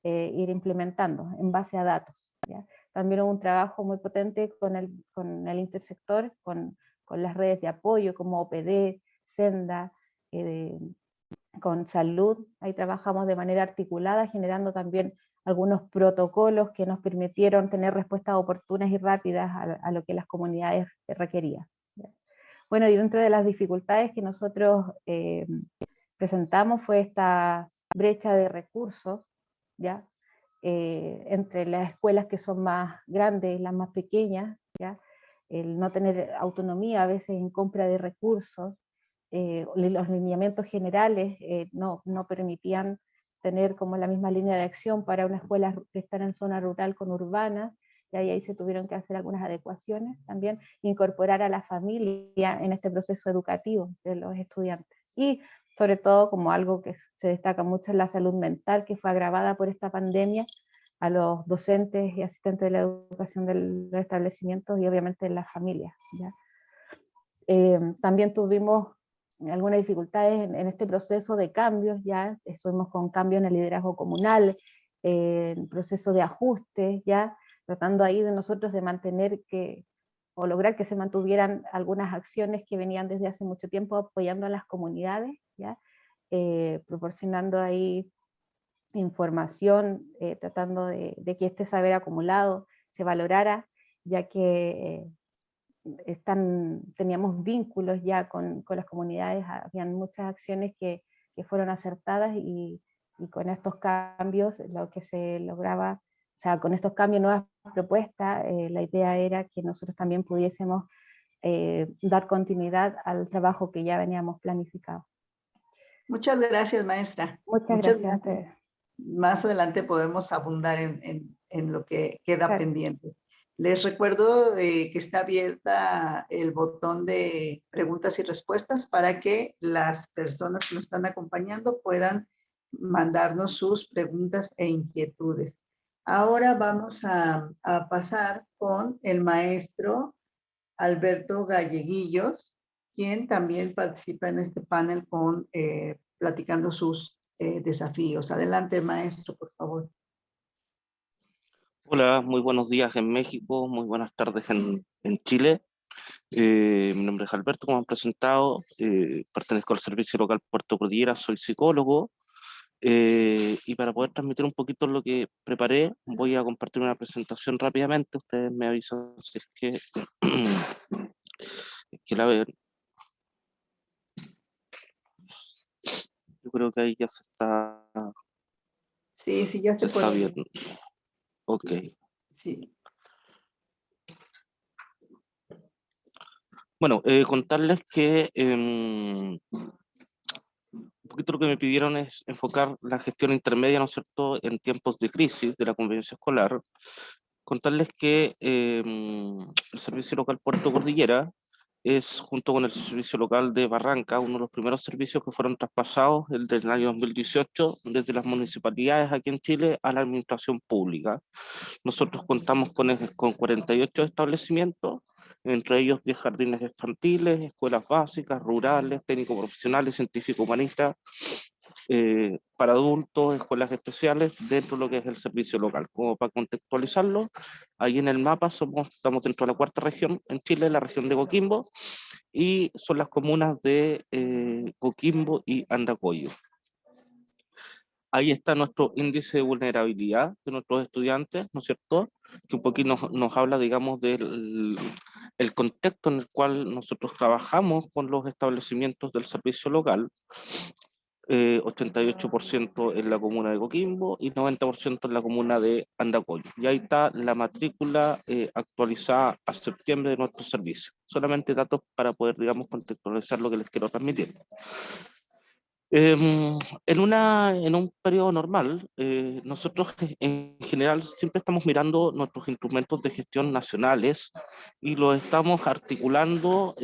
ir implementando en base a datos, ¿ya? También hubo un trabajo muy potente con el intersector, con las redes de apoyo como OPD, Senda, con salud. Ahí trabajamos de manera articulada, generando también algunos protocolos que nos permitieron tener respuestas oportunas y rápidas a lo que las comunidades requerían. Bueno, y dentro de las dificultades que nosotros presentamos fue esta brecha de recursos, ¿ya? Entre las escuelas que son más grandes y las más pequeñas, ¿ya? El no tener autonomía a veces en compra de recursos, los lineamientos generales no permitían tener como la misma línea de acción para una escuela que está en zona rural con urbana, y ahí se tuvieron que hacer algunas adecuaciones, también incorporar a la familia en este proceso educativo de los estudiantes, y sobre todo como algo que se destaca mucho en la salud mental, que fue agravada por esta pandemia, a los docentes y asistentes de la educación de los establecimientos y obviamente en las familias, ¿ya? También tuvimos algunas dificultades en este proceso de cambios, ya estuvimos con cambios en el liderazgo comunal, en proceso de ajuste, ya tratando ahí de nosotros de mantener o lograr que se mantuvieran algunas acciones que venían desde hace mucho tiempo apoyando a las comunidades, ya proporcionando ahí información, tratando de que este saber acumulado se valorara, ya que teníamos vínculos ya con las comunidades, habían muchas acciones que fueron acertadas, y con estos cambios lo que se lograba, o sea, con estos cambios, nuevas propuestas, la idea era que nosotros también pudiésemos dar continuidad al trabajo que ya veníamos planificado. Muchas gracias, maestra. Muchas gracias a ustedes. Más adelante podemos abundar en lo que queda Claro. pendiente. Les recuerdo que está abierta el botón de preguntas y respuestas para que las personas que nos están acompañando puedan mandarnos sus preguntas e inquietudes. Ahora vamos a pasar con el maestro Alberto Galleguillos, quien también participa en este panel platicando sus desafíos. Adelante, maestro, por favor. Hola, muy buenos días en México, muy buenas tardes en Chile. Mi nombre es Alberto, como han presentado, pertenezco al Servicio Local Puerto Cordillera, soy psicólogo, y para poder transmitir un poquito lo que preparé, voy a compartir una presentación rápidamente. Ustedes me avisan si es que, la ven. Yo creo que ahí ya se está... Sí, ya se está puede. bien. Ok. Sí. Bueno, contarles que un poquito lo que me pidieron es enfocar la gestión intermedia, ¿no es cierto?, en tiempos de crisis de la convivencia escolar. Contarles que el Servicio Local Puerto Cordillera es, junto con el Servicio Local de Barranca, uno de los primeros servicios que fueron traspasados el del año 2018 desde las municipalidades aquí en Chile a la administración pública. Nosotros contamos con 48 establecimientos, entre ellos 10 jardines infantiles, escuelas básicas, rurales, técnico-profesionales, científico-humanistas, para adultos, escuelas especiales, dentro de lo que es el servicio local. Como para contextualizarlo, ahí en el mapa estamos dentro de la 4ª región en Chile, la región de Coquimbo, y son las comunas de Coquimbo y Andacollo. Ahí está nuestro índice de vulnerabilidad de nuestros estudiantes, ¿no es cierto?, que un poquito nos habla, digamos, del el contexto en el cual nosotros trabajamos con los establecimientos del servicio local. 88% en la comuna de Coquimbo y 90% en la comuna de Andacollo. Y ahí está la matrícula actualizada a septiembre de nuestro servicio. Solamente datos para poder, digamos, contextualizar lo que les quiero transmitir. En un periodo normal, nosotros en general siempre estamos mirando nuestros instrumentos de gestión nacionales y los estamos articulando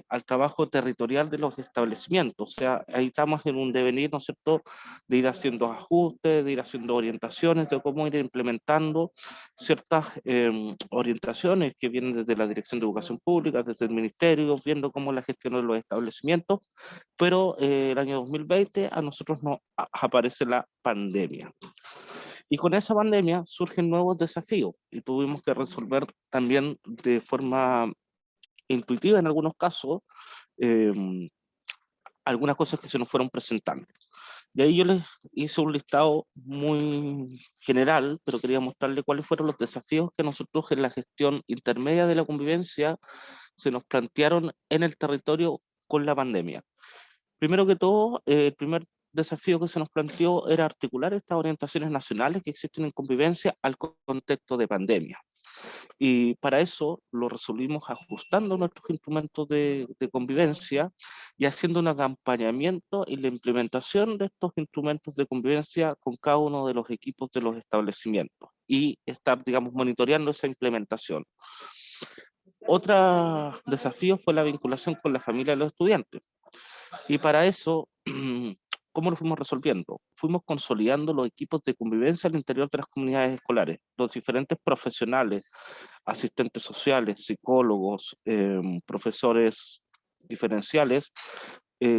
al trabajo territorial de los establecimientos. O sea, ahí estamos en un devenir, ¿no es cierto?, de ir haciendo ajustes, de ir haciendo orientaciones, de cómo ir implementando ciertas orientaciones que vienen desde la Dirección de Educación Pública, desde el Ministerio, viendo cómo la gestión de los establecimientos, pero el año 2020 a nosotros nos aparece la pandemia. Y con esa pandemia surgen nuevos desafíos y tuvimos que resolver también de forma intuitiva en algunos casos eh, algunas cosas que se nos fueron presentando. Y ahí yo les hice un listado muy general, pero quería mostrarles cuáles fueron los desafíos que nosotros en la gestión intermedia de la convivencia se nos plantearon en el territorio con la pandemia. Primero que todo, el primer desafío que se nos planteó era articular estas orientaciones nacionales que existen en convivencia al contexto de pandemia. Y para eso lo resolvimos ajustando nuestros instrumentos de convivencia y haciendo un acompañamiento y la implementación de estos instrumentos de convivencia con cada uno de los equipos de los establecimientos y estar, digamos, monitoreando esa implementación. Otro desafío fue la vinculación con la familia de los estudiantes. Y para eso, ¿cómo lo fuimos resolviendo? Fuimos consolidando los equipos de convivencia al interior de las comunidades escolares. Los diferentes profesionales, asistentes sociales, psicólogos, profesores diferenciales,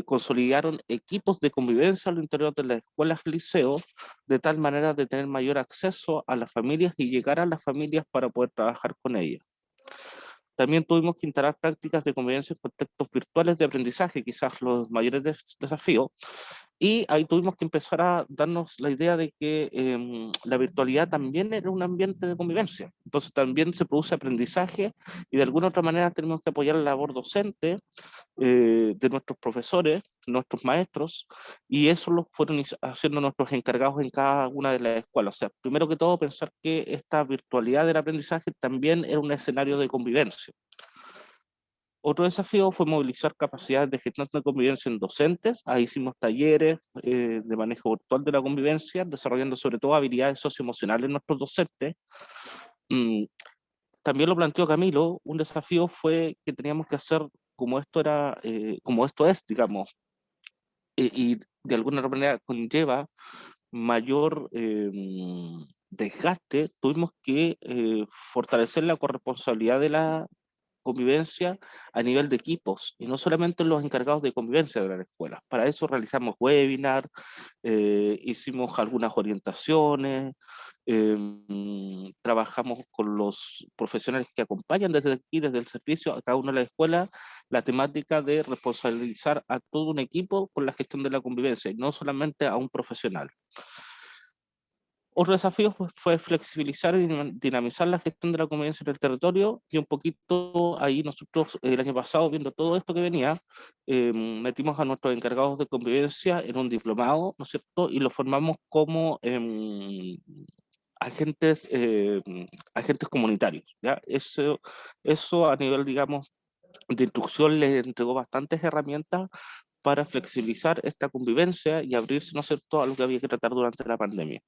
consolidaron equipos de convivencia al interior de las escuelas y liceos, de tal manera de tener mayor acceso a las familias y llegar a las familias para poder trabajar con ellas. También tuvimos que instalar prácticas de convivencia en contextos virtuales de aprendizaje, quizás los mayores desafíos, y ahí tuvimos que empezar a darnos la idea de que la virtualidad también era un ambiente de convivencia. Entonces también se produce aprendizaje y de alguna otra manera tenemos que apoyar la labor docente de nuestros profesores, nuestros maestros, y eso lo fueron haciendo nuestros encargados en cada una de las escuelas. O sea, primero que todo pensar que esta virtualidad del aprendizaje también era un escenario de convivencia. Otro desafío fue movilizar capacidades de gestión de convivencia en docentes. Ahí hicimos talleres de manejo virtual de la convivencia, desarrollando sobre todo habilidades socioemocionales en nuestros docentes. También lo planteó Camilo, un desafío fue que teníamos que hacer como esto era, como esto es, digamos, y de alguna manera conlleva mayor desgaste, tuvimos que fortalecer la corresponsabilidad de la convivencia a nivel de equipos y no solamente los encargados de convivencia de la escuela. Para eso realizamos webinars, hicimos algunas orientaciones, trabajamos con los profesionales que acompañan desde aquí, desde el servicio a cada una de las escuelas, la temática de responsabilizar a todo un equipo con la gestión de la convivencia y no solamente a un profesional. Otro desafío fue flexibilizar y dinamizar la gestión de la convivencia en el territorio y un poquito ahí nosotros el año pasado, viendo todo esto que venía, metimos a nuestros encargados de convivencia en un diplomado, ¿no es cierto? Y lo formamos como agentes, agentes comunitarios, ¿ya? Eso a nivel, digamos, de instrucción les entregó bastantes herramientas para flexibilizar esta convivencia y abrirse, ¿no es cierto?, a lo que había que tratar durante la pandemia.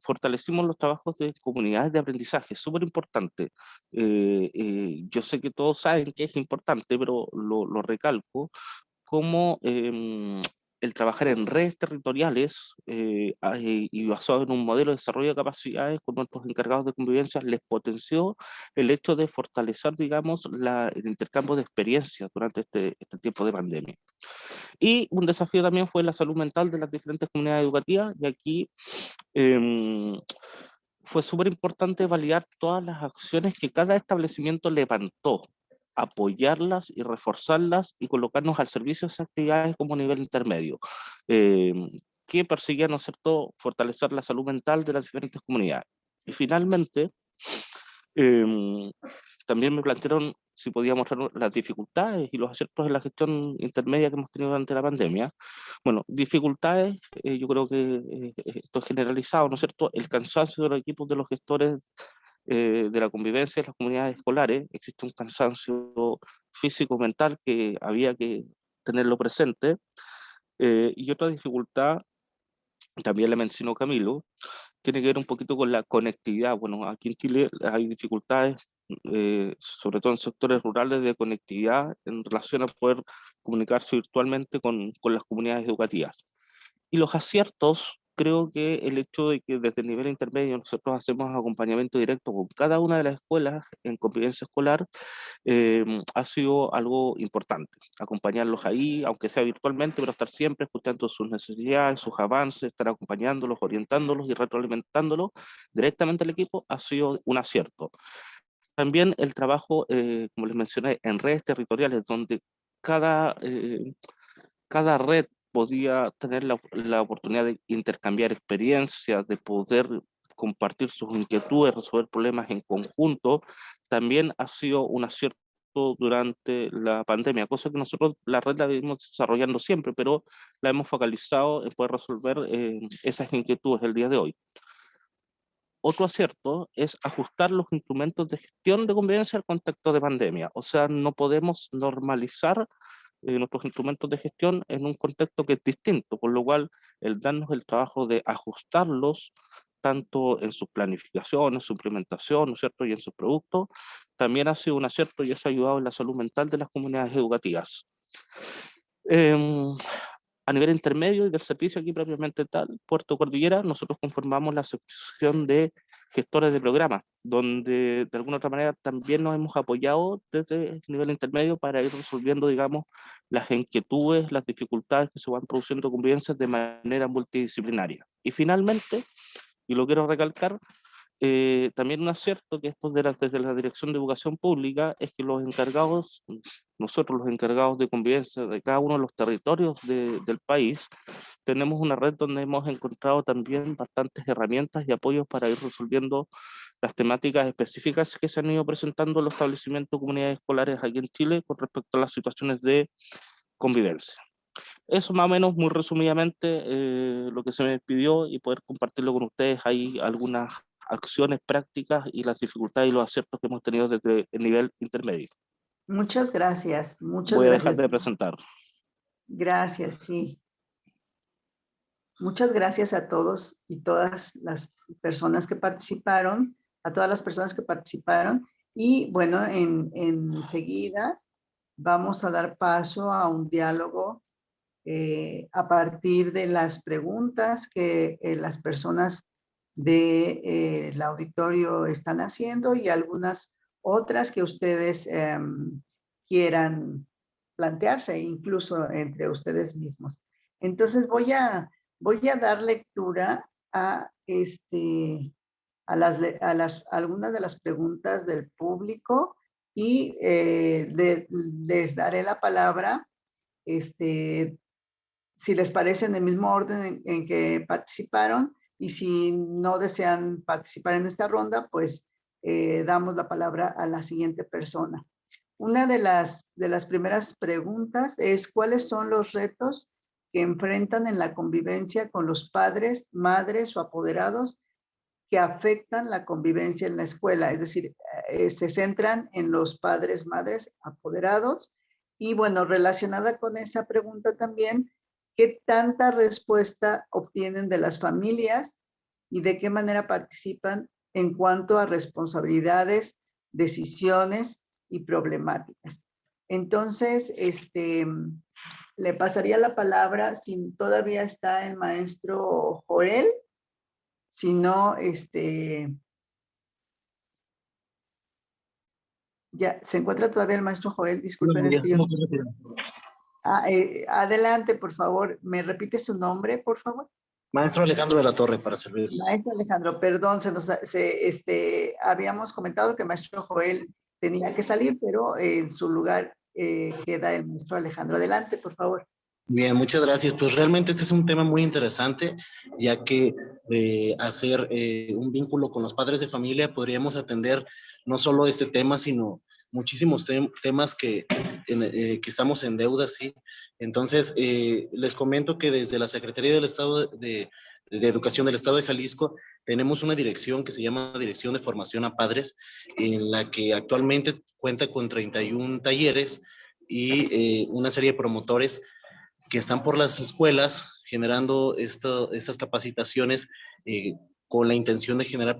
Fortalecimos los trabajos de comunidades de aprendizaje, súper importante. Yo sé que todos saben que es importante, pero lo recalco, como el trabajar en redes territoriales y basado en un modelo de desarrollo de capacidades con nuestros encargados de convivencia les potenció el hecho de fortalecer, digamos, el intercambio de experiencias durante este tiempo de pandemia. Y un desafío también fue la salud mental de las diferentes comunidades educativas, y aquí fue súper importante validar todas las acciones que cada establecimiento levantó, apoyarlas y reforzarlas y colocarnos al servicio de esas actividades como nivel intermedio, que perseguían, ¿no es cierto?, fortalecer la salud mental de las diferentes comunidades. Y finalmente, también me plantearon si podía mostrar las dificultades y los aciertos en la gestión intermedia que hemos tenido durante la pandemia. Bueno, dificultades, yo creo que esto es generalizado, ¿no es cierto? El cansancio de los equipos de los gestores de la convivencia en las comunidades escolares. Existe un cansancio físico-mental que había que tenerlo presente. Y otra dificultad, también la mencionó Camilo, tiene que ver un poquito con la conectividad. Bueno, aquí en Chile hay dificultades, sobre todo en sectores rurales, de conectividad en relación a poder comunicarse virtualmente con las comunidades educativas. Y los aciertos, creo que el hecho de que desde el nivel intermedio nosotros hacemos acompañamiento directo con cada una de las escuelas en convivencia escolar, ha sido algo importante. Acompañarlos ahí, aunque sea virtualmente, pero estar siempre escuchando sus necesidades, sus avances, estar acompañándolos, orientándolos y retroalimentándolos directamente al equipo, ha sido un acierto. También el trabajo, como les mencioné, en redes territoriales, donde cada red podía tener la oportunidad de intercambiar experiencias, de poder compartir sus inquietudes, resolver problemas en conjunto, también ha sido un acierto durante la pandemia, cosa que nosotros la red la venimos desarrollando siempre, pero la hemos focalizado en poder resolver esas inquietudes el día de hoy. Otro acierto es ajustar los instrumentos de gestión de convivencia al contexto de pandemia. O sea, no podemos normalizar nuestros instrumentos de gestión en un contexto que es distinto, por lo cual el darnos el trabajo de ajustarlos tanto en sus planificaciones, su implementación, ¿no es cierto?, y en sus productos, también ha sido un acierto y eso ha ayudado en la salud mental de las comunidades educativas. A nivel intermedio y del servicio aquí propiamente tal, Puerto Cordillera, nosotros conformamos la sección de gestores de programas, donde de alguna otra manera también nos hemos apoyado desde el nivel intermedio para ir resolviendo, digamos, las inquietudes, las dificultades que se van produciendo convivencias de manera multidisciplinaria. Y finalmente, y lo quiero recalcar, también un acierto que esto desde la Dirección de Educación Pública es que los encargados, nosotros los encargados de convivencia de cada uno de los territorios del país, tenemos una red donde hemos encontrado también bastantes herramientas y apoyos para ir resolviendo las temáticas específicas que se han ido presentando en los establecimientos de comunidades escolares aquí en Chile con respecto a las situaciones de convivencia. Eso más o menos, muy resumidamente, lo que se me pidió y poder compartirlo con ustedes. Hay algunas acciones prácticas y las dificultades y los aciertos que hemos tenido desde el nivel intermedio. Muchas gracias, muchas Voy a dejar gracias. de presentar. Gracias, sí. Muchas gracias a todos y todas las personas que participaron, a todas las personas que participaron. Y bueno, enseguida vamos a dar paso a un diálogo a partir de las preguntas que las personas del auditorio están haciendo y algunas otras que ustedes quieran plantearse, incluso entre ustedes mismos. Entonces voy a dar lectura a, algunas de las preguntas del público y les daré la palabra si les parece en el mismo orden en que participaron, y si no desean participar en esta ronda, pues damos la palabra a la siguiente persona. Una de las primeras preguntas es: ¿cuáles son los retos que enfrentan en la convivencia con los padres, madres o apoderados que afectan la convivencia en la escuela? Es decir, se centran en los padres, madres, apoderados. Y bueno, relacionada con esa pregunta también, ¿qué tanta respuesta obtienen de las familias y de qué manera participan en cuanto a responsabilidades, decisiones y problemáticas? Entonces, le pasaría la palabra, si todavía está el maestro Joel, si no, ya, ¿se encuentra todavía el maestro Joel? Disculpen, es que yo... adelante, por favor. ¿Me repite su nombre, por favor? Maestro Alejandro de la Torre, para servirles. Maestro Alejandro, perdón, habíamos comentado que el maestro Joel tenía que salir, pero en su lugar queda el maestro Alejandro. Adelante, por favor. Bien, muchas gracias. Pues realmente este es un tema muy interesante, ya que hacer un vínculo con los padres de familia podríamos atender no solo este tema, sino muchísimos temas que estamos en deuda, ¿sí? Entonces, les comento que desde la Secretaría del Estado de Educación del Estado de Jalisco tenemos una dirección que se llama Dirección de Formación a Padres, en la que actualmente cuenta con 31 talleres y una serie de promotores que están por las escuelas generando estas capacitaciones con la intención de generar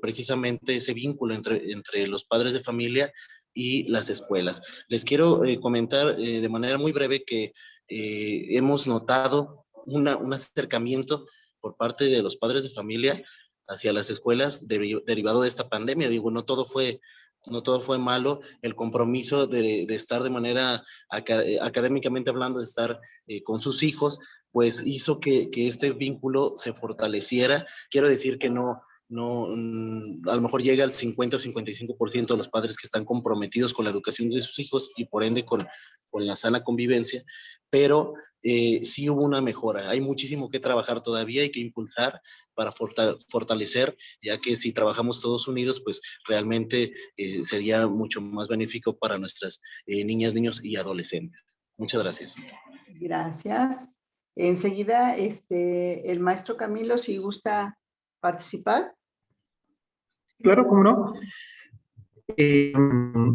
precisamente ese vínculo entre los padres de familia y las escuelas. Les quiero comentar de manera muy breve que hemos notado un acercamiento por parte de los padres de familia hacia las escuelas derivado de esta pandemia. Digo, no todo fue malo. El compromiso de estar de manera académicamente hablando, de estar con sus hijos, pues hizo que este vínculo se fortaleciera. Quiero decir que no, a lo mejor llega al 50 o 55% de los padres que están comprometidos con la educación de sus hijos y por ende con la sana convivencia, pero sí hubo una mejora. Hay muchísimo que trabajar todavía y que impulsar para fortalecer, ya que si trabajamos todos unidos, pues realmente sería mucho más benéfico para nuestras niñas, niños y adolescentes. Muchas gracias. Gracias. Enseguida, el maestro Camilo, si gusta participar. Claro, cómo no.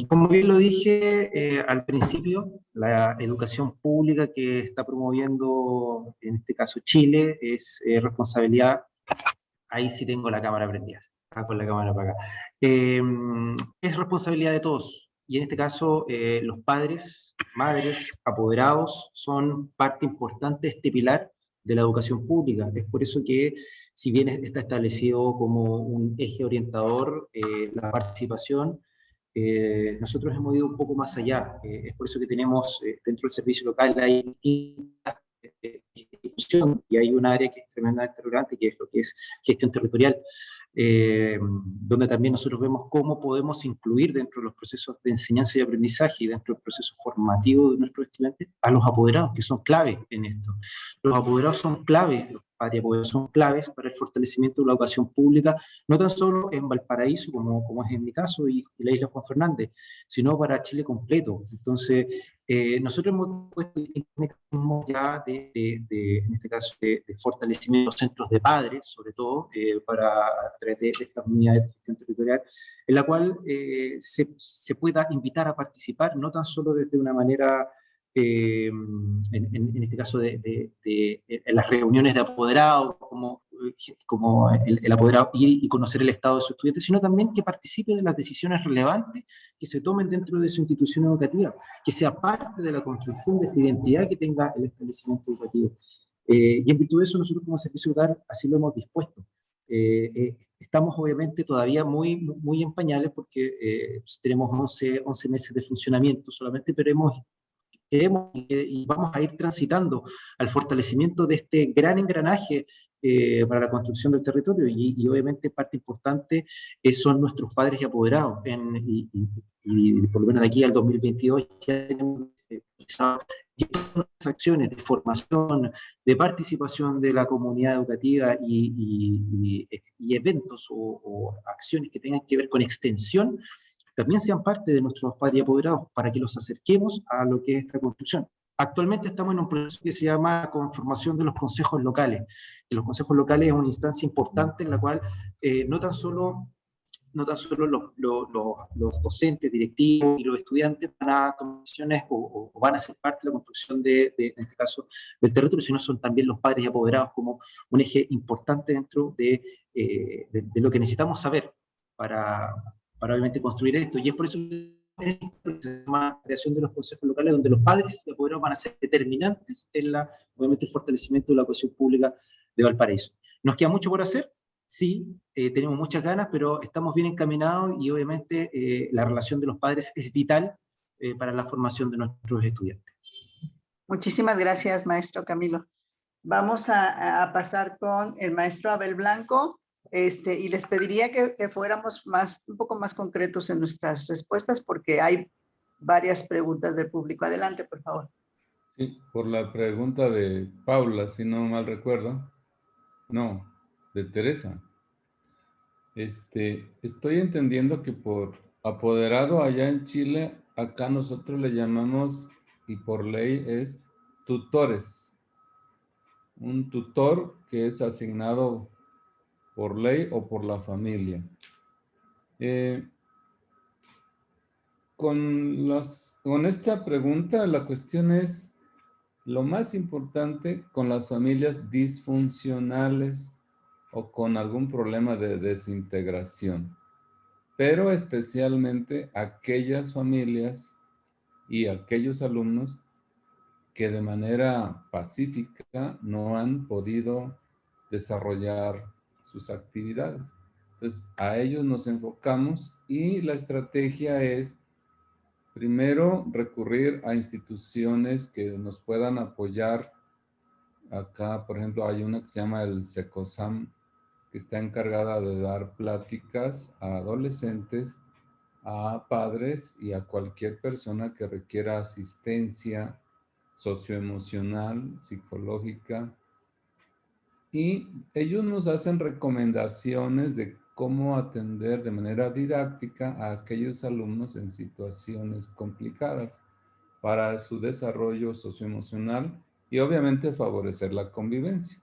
Como bien lo dije al principio, la educación pública que está promoviendo, en este caso Chile, es responsabilidad. Ahí sí tengo la cámara prendida, con la cámara para acá. Es responsabilidad de todos, y en este caso los padres, madres, apoderados son parte importante de este pilar de la educación pública. Es por eso que, si bien está establecido como un eje orientador la participación, nosotros hemos ido un poco más allá. Es por eso que tenemos dentro del servicio local hay distintas institución, y hay un área que es tremendamente relevante, que es lo que es gestión territorial, donde también nosotros vemos cómo podemos incluir dentro de los procesos de enseñanza y aprendizaje y dentro del proceso formativo de nuestros estudiantes a los apoderados, que son clave en esto. Los apoderados son claves, los padres apoderados son claves para el fortalecimiento de la educación pública, no tan solo en Valparaíso, como es en mi caso, y la isla Juan Fernández, sino para Chile completo. Entonces, nosotros hemos puesto distintos mecanismos ya en este caso, de fortalecimiento de los centros de padres, sobre todo, a través de estas unidades de gestión territorial, en la cual se pueda invitar a participar, no tan solo desde una manera, en este caso, en las reuniones de apoderados, como el apoderado ir y conocer el estado de su estudiante, sino también que participe de las decisiones relevantes que se tomen dentro de su institución educativa, que sea parte de la construcción de esa identidad que tenga el establecimiento educativo. Y en virtud de eso, nosotros como servicio local así lo hemos dispuesto. Estamos obviamente todavía muy en pañales, porque tenemos 11 meses de funcionamiento solamente, pero queremos y vamos a ir transitando al fortalecimiento de este gran engranaje para la construcción del territorio, y obviamente parte importante son nuestros padres y apoderados, y por lo menos de aquí al 2022 ya tenemos acciones de formación, de participación de la comunidad educativa y eventos o acciones que tengan que ver con extensión, también sean parte de nuestros padres y apoderados, para que los acerquemos a lo que es esta construcción. Actualmente estamos en un proceso que se llama conformación de los consejos locales. Y los consejos locales es una instancia importante en la cual no tan solo los docentes, directivos y los estudiantes van a tomar decisiones o van a ser parte de la construcción en este caso, del territorio, sino son también los padres y apoderados como un eje importante dentro de lo que necesitamos saber para obviamente construir esto. Y es por eso que se llama la creación de los consejos locales, donde los padres y apoderados van a ser determinantes en obviamente el fortalecimiento de la cohesión pública de Valparaíso. ¿Nos queda mucho por hacer? Sí, tenemos muchas ganas, pero estamos bien encaminados, y obviamente la relación de los padres es vital para la formación de nuestros estudiantes. Muchísimas gracias, maestro Camilo. Vamos a pasar con el maestro Abel Blanco, y les pediría que fuéramos un poco más concretos en nuestras respuestas, porque hay varias preguntas del público. Adelante, por favor. Sí, por la pregunta de Paula, si no mal recuerdo. No, de Teresa. Estoy entendiendo que por apoderado allá en Chile, acá nosotros le llamamos, y por ley es tutores. Un tutor que es asignado por ley o por la familia. Con esta pregunta, la cuestión es, Lo más importante con las familias disfuncionales o con algún problema de desintegración, pero especialmente aquellas familias y aquellos alumnos que de manera pacífica no han podido desarrollar sus actividades. Entonces, a ellos nos enfocamos y la estrategia es, primero, recurrir a instituciones que nos puedan apoyar. Acá, por ejemplo, hay una que se llama el SECOSAM, que está encargada de dar pláticas a adolescentes, a padres y a cualquier persona que requiera asistencia socioemocional, psicológica. Y ellos nos hacen recomendaciones de cómo atender de manera didáctica a aquellos alumnos en situaciones complicadas para su desarrollo socioemocional y obviamente favorecer la convivencia.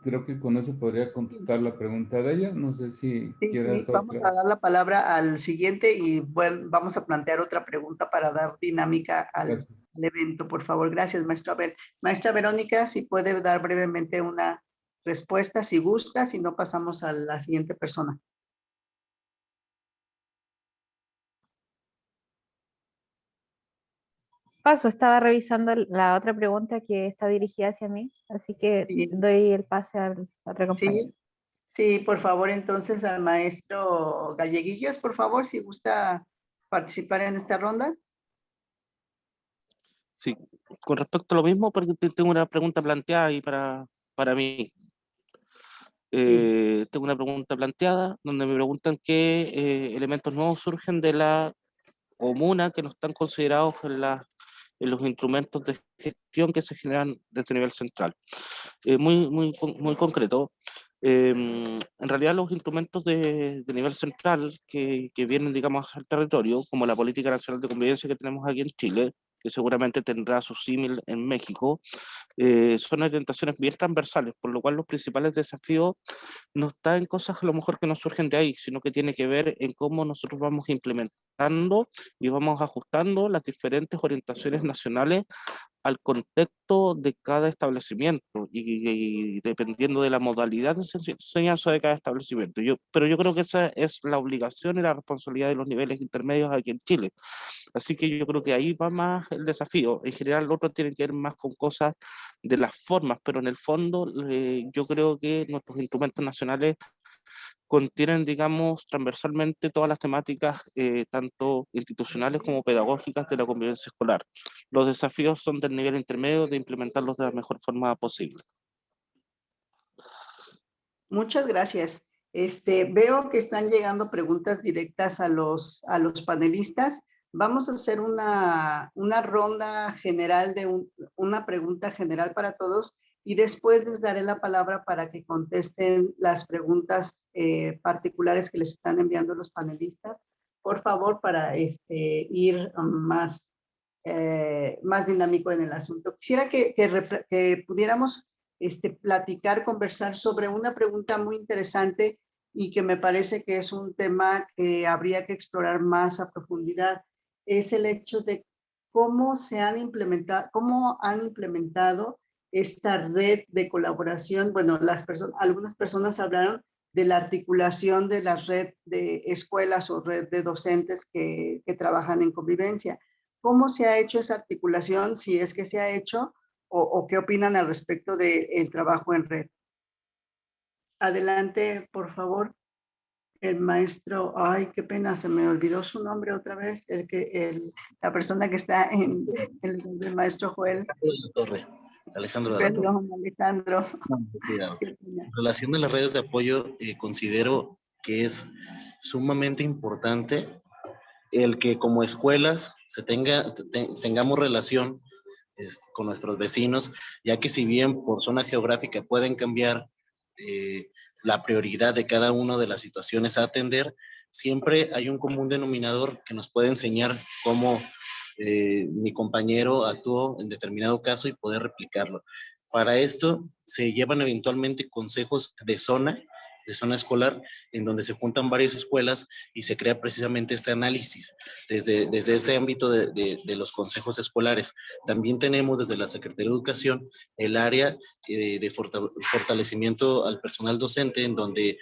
Creo que con eso podría contestar la pregunta de ella. No sé si Sí, quieres sí, vamos otra. a dar la palabra al siguiente y bueno, vamos a plantear otra pregunta para dar dinámica al evento, por favor. Gracias, maestro Abel. Maestra Verónica, si puede dar brevemente una respuesta, si gusta, si no pasamos a la siguiente persona. Paso, estaba revisando la otra pregunta que está dirigida hacia mí, así que Sí, doy el pase al otro compañero. sí, sí, por favor, entonces al maestro Galleguillos, por favor, si gusta participar en esta ronda. Sí, con respecto a lo mismo, porque tengo una pregunta planteada ahí para mí. Tengo una pregunta planteada donde me preguntan qué elementos nuevos surgen de la comuna que no están considerados en los instrumentos de gestión que se generan desde nivel central. Muy concreto. En realidad los instrumentos de nivel central que vienen, digamos, al territorio, como la Política Nacional de Convivencia que tenemos aquí en Chile, que seguramente tendrá su símil en México, son orientaciones bien transversales, por lo cual los principales desafíos no están en cosas a lo mejor que no surgen de ahí, sino que tiene que ver en cómo nosotros vamos implementando y vamos ajustando las diferentes orientaciones nacionales al contexto de cada establecimiento y dependiendo de la modalidad de enseñanza de cada establecimiento. Pero yo creo que esa es la obligación y la responsabilidad de los niveles intermedios aquí en Chile. Así que yo creo que ahí va más el desafío. En general, los otros tienen que ver más con cosas de las formas, pero en el fondo yo creo que nuestros instrumentos nacionales contienen, digamos, transversalmente todas las temáticas, tanto institucionales como pedagógicas de la convivencia escolar. Los desafíos son del nivel intermedio de implementarlos de la mejor forma posible. Muchas gracias. Veo que están llegando preguntas directas a los panelistas. Vamos a hacer una ronda general una pregunta general para todos y después les daré la palabra para que contesten las preguntas particulares que les están enviando los panelistas. Por favor, para ir más dinámico en el asunto. Quisiera que pudiéramos platicar, conversar sobre una pregunta muy interesante y que me parece que es un tema que habría que explorar más a profundidad. Es el hecho de cómo han implementado esta red de colaboración. Bueno, algunas personas hablaron de la articulación de la red de escuelas o red de docentes que trabajan en convivencia. ¿Cómo se ha hecho esa articulación? Si es que se ha hecho, o qué opinan al respecto del trabajo en red. Adelante, por favor, el maestro, ay, qué pena, se me olvidó su nombre otra vez, la persona que está en el maestro Joel. Alejandro de la Torre. Perdón, Alejandro. Cuidado. En relación a las redes de apoyo, considero que es sumamente importante el que como escuelas tengamos relación con nuestros vecinos, ya que si bien por zona geográfica pueden cambiar la prioridad de cada una de las situaciones a atender, siempre hay un común denominador que nos puede enseñar cómo mi compañero actuó en determinado caso y poder replicarlo. Para esto se llevan eventualmente consejos de zona zona escolar, en donde se juntan varias escuelas y se crea precisamente este análisis desde ese ámbito de los consejos escolares. También tenemos desde la Secretaría de Educación el área de fortalecimiento al personal docente, en donde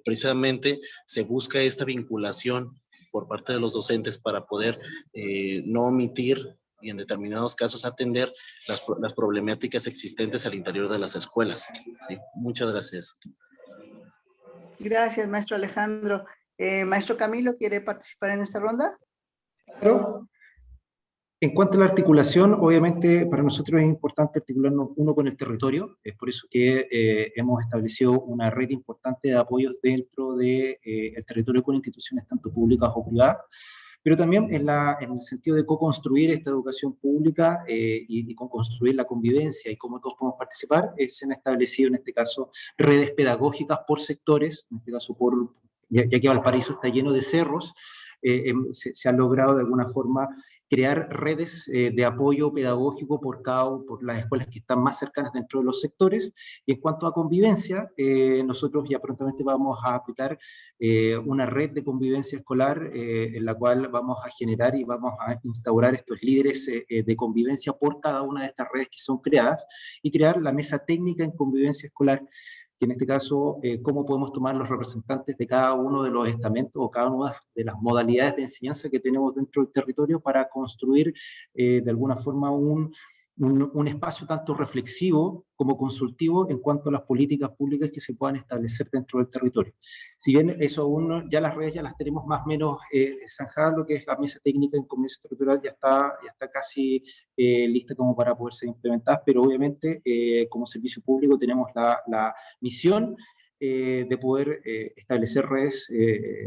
precisamente se busca esta vinculación por parte de los docentes para poder no omitir y en determinados casos atender las problemáticas existentes al interior de las escuelas. ¿Sí? Muchas gracias. Gracias, maestro Alejandro. Maestro Camilo, ¿quiere participar en esta ronda? Claro. En cuanto a la articulación, obviamente para nosotros es importante articularnos uno con el territorio, es por eso que hemos establecido una red importante de apoyos dentro del territorio con instituciones tanto públicas o privadas, pero también en el sentido de co-construir esta educación pública y construir la convivencia y cómo todos podemos participar, se han establecido en este caso redes pedagógicas por sectores, en este caso ya que Valparaíso está lleno de cerros, se ha logrado de alguna forma crear redes de apoyo pedagógico por las escuelas que están más cercanas dentro de los sectores. Y en cuanto a convivencia, nosotros ya prontamente vamos a aplicar una red de convivencia escolar en la cual vamos a generar y vamos a instaurar estos líderes de convivencia por cada una de estas redes que son creadas y crear la mesa técnica en convivencia escolar, que en este caso, cómo podemos tomar los representantes de cada uno de los estamentos o cada una de las modalidades de enseñanza que tenemos dentro del territorio para construir de alguna forma un espacio tanto reflexivo como consultivo en cuanto a las políticas públicas que se puedan establecer dentro del territorio. Si bien eso aún ya las redes ya las tenemos más o menos zanjadas, lo que es la mesa técnica en convivencia territorial ya está casi lista como para poder ser implementadas, pero obviamente como servicio público tenemos la misión de poder establecer redes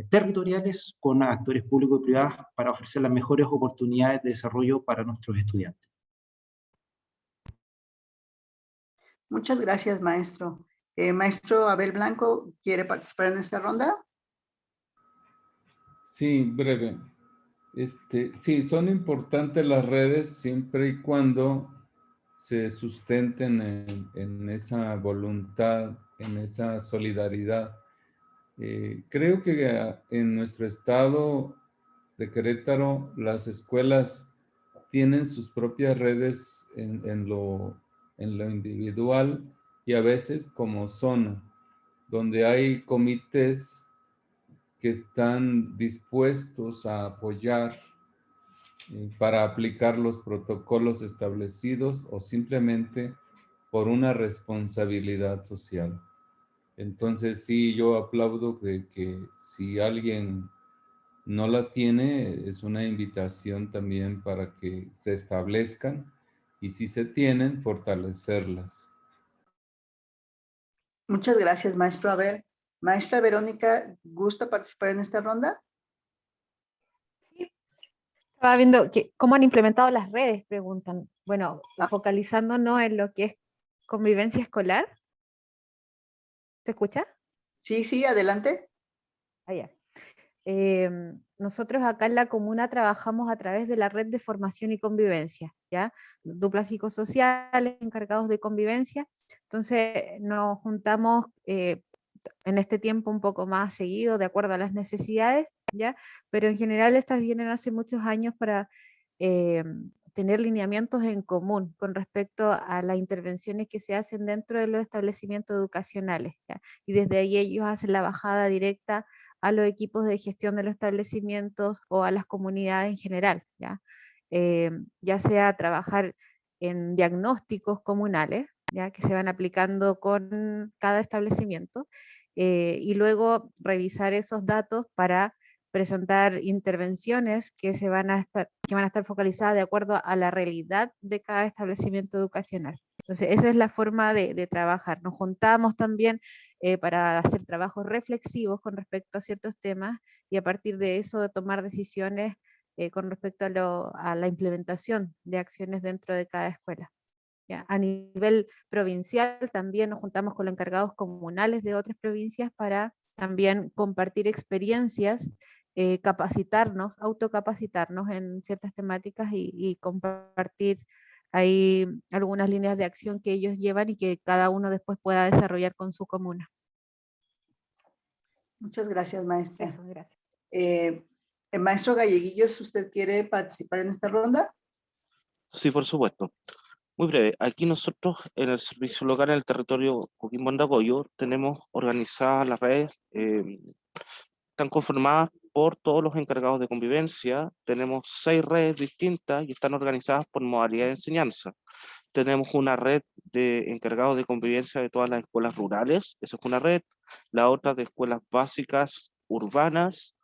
territoriales con actores públicos y privados para ofrecer las mejores oportunidades de desarrollo para nuestros estudiantes. Muchas gracias, maestro. Maestro Abel Blanco, ¿quiere participar en esta ronda? Sí, breve. Sí, son importantes las redes siempre y cuando se sustenten en esa voluntad, en esa solidaridad. Creo que en nuestro estado de Querétaro las escuelas tienen sus propias redes en lo individual y a veces como zona, donde hay comités que están dispuestos a apoyar para aplicar los protocolos establecidos o simplemente por una responsabilidad social. Entonces sí, yo aplaudo de que si alguien no la tiene, es una invitación también para que se establezcan y si se tienen, fortalecerlas. Muchas gracias, maestro Abel. Maestra Verónica, ¿gusta participar en esta ronda? Sí. Estaba viendo cómo han implementado las redes, preguntan. Bueno, focalizándonos en lo que es convivencia escolar. ¿Se escucha? Sí, adelante. Ya. Nosotros acá en la comuna trabajamos a través de la red de formación y convivencia, ¿ya? Duplas psicosociales encargados de convivencia. Entonces nos juntamos en este tiempo un poco más seguido, de acuerdo a las necesidades, ¿ya? Pero en general estas vienen hace muchos años para tener lineamientos en común con respecto a las intervenciones que se hacen dentro de los establecimientos educacionales, ¿ya? Y desde ahí ellos hacen la bajada directa a los equipos de gestión de los establecimientos o a las comunidades en general, ¿ya? Ya sea trabajar en diagnósticos comunales, ¿ya? Que se van aplicando con cada establecimiento, y luego revisar esos datos para presentar intervenciones que van a estar focalizadas de acuerdo a la realidad de cada establecimiento educacional. Entonces, esa es la forma de trabajar. Nos juntamos también para hacer trabajos reflexivos con respecto a ciertos temas y a partir de eso de tomar decisiones con respecto a la implementación de acciones dentro de cada escuela. ¿Ya? A nivel provincial también nos juntamos con los encargados comunales de otras provincias para también compartir experiencias, capacitarnos, autocapacitarnos en ciertas temáticas y compartir ahí algunas líneas de acción que ellos llevan y que cada uno después pueda desarrollar con su comuna. Muchas gracias, maestra. Eso, gracias. El maestro Galleguillos, ¿usted quiere participar en esta ronda? Sí, por supuesto. Muy breve. Aquí nosotros en el servicio local en el territorio Coquimbo Andacollo tenemos organizadas las redes, están conformadas por todos los encargados de convivencia. Tenemos 6 redes distintas y están organizadas por modalidad de enseñanza. Tenemos una red de encargados de convivencia de todas las escuelas rurales, esa es una red. La otra de escuelas básicas urbanas,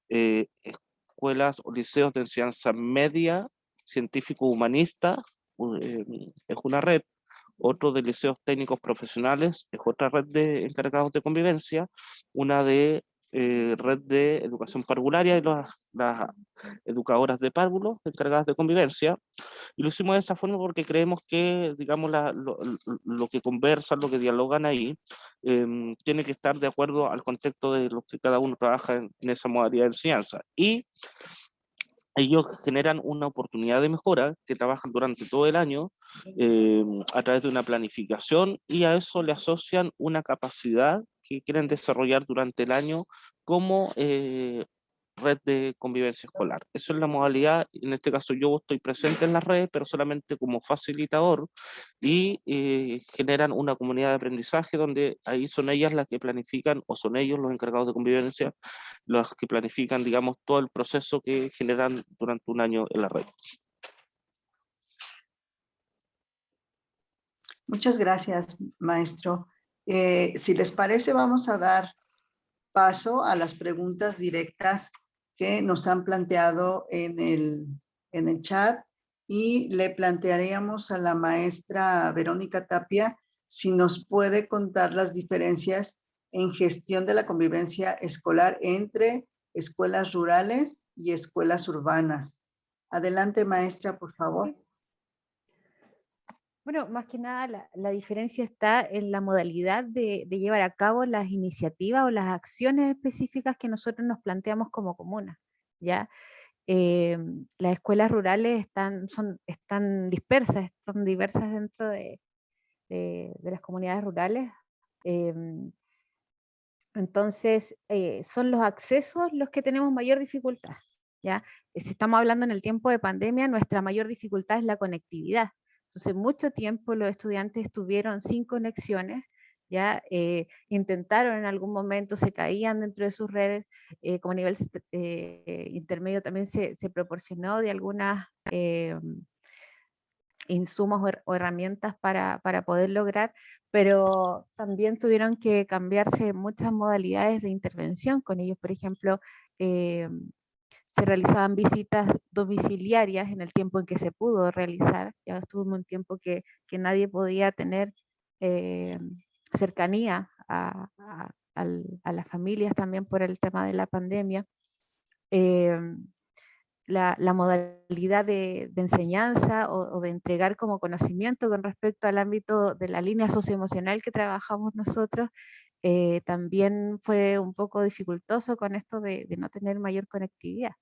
escuelas o liceos de enseñanza media, científico-humanista, es una red. Otro de liceos técnicos profesionales es otra red de encargados de convivencia. Una de red de educación parvularia y las educadoras de párvulos encargadas de convivencia. Y lo hicimos de esa forma porque creemos que, digamos, lo que conversan, lo que dialogan ahí, tiene que estar de acuerdo al contexto de lo que cada uno trabaja en esa modalidad de enseñanza. Y ellos generan una oportunidad de mejora que trabajan durante todo el año a través de una planificación, y a eso le asocian una capacidad que quieren desarrollar durante el año como red de convivencia escolar. Eso es la modalidad. En este caso yo estoy presente en las redes, pero solamente como facilitador, y generan una comunidad de aprendizaje donde ahí son ellas las que planifican, o son ellos los encargados de convivencia los que planifican, digamos, todo el proceso que generan durante un año en la red. Muchas gracias, maestro. Si les parece, vamos a dar paso a las preguntas directas que nos han planteado en el chat, y le plantearíamos a la maestra Verónica Tapia si nos puede contar las diferencias en gestión de la convivencia escolar entre escuelas rurales y escuelas urbanas. Adelante, maestra, por favor. Bueno, más que nada la diferencia está en la modalidad de llevar a cabo las iniciativas o las acciones específicas que nosotros nos planteamos como comuna, ¿ya? Las escuelas rurales están dispersas, son diversas dentro de las comunidades rurales. Entonces, son los accesos los que tenemos mayor dificultad, ¿ya? Si estamos hablando en el tiempo de pandemia, nuestra mayor dificultad es la conectividad. Entonces, mucho tiempo los estudiantes estuvieron sin conexiones, ya intentaron en algún momento, se caían dentro de sus redes, como nivel intermedio también se proporcionó de algunas insumos o herramientas para poder lograr, pero también tuvieron que cambiarse muchas modalidades de intervención con ellos. Por ejemplo, se realizaban visitas domiciliarias en el tiempo en que se pudo realizar. Ya estuvo un tiempo que nadie podía tener cercanía a las familias también por el tema de la pandemia. La modalidad de enseñanza o de entregar como conocimiento con respecto al ámbito de la línea socioemocional que trabajamos nosotros, también fue un poco dificultoso con esto de no tener mayor conectividad.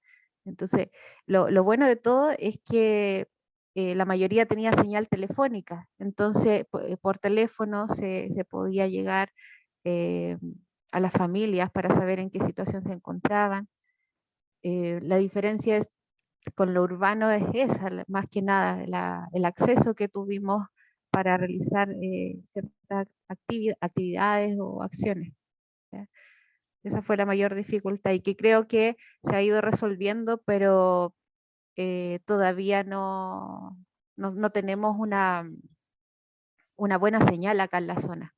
Entonces, lo bueno de todo es que la mayoría tenía señal telefónica, entonces por teléfono se podía llegar a las familias para saber en qué situación se encontraban. La diferencia es con lo urbano es esa, más que nada, el acceso que tuvimos para realizar ciertas actividades o acciones, ¿ya? Esa fue la mayor dificultad y que creo que se ha ido resolviendo, pero todavía no tenemos una buena señal acá en la zona,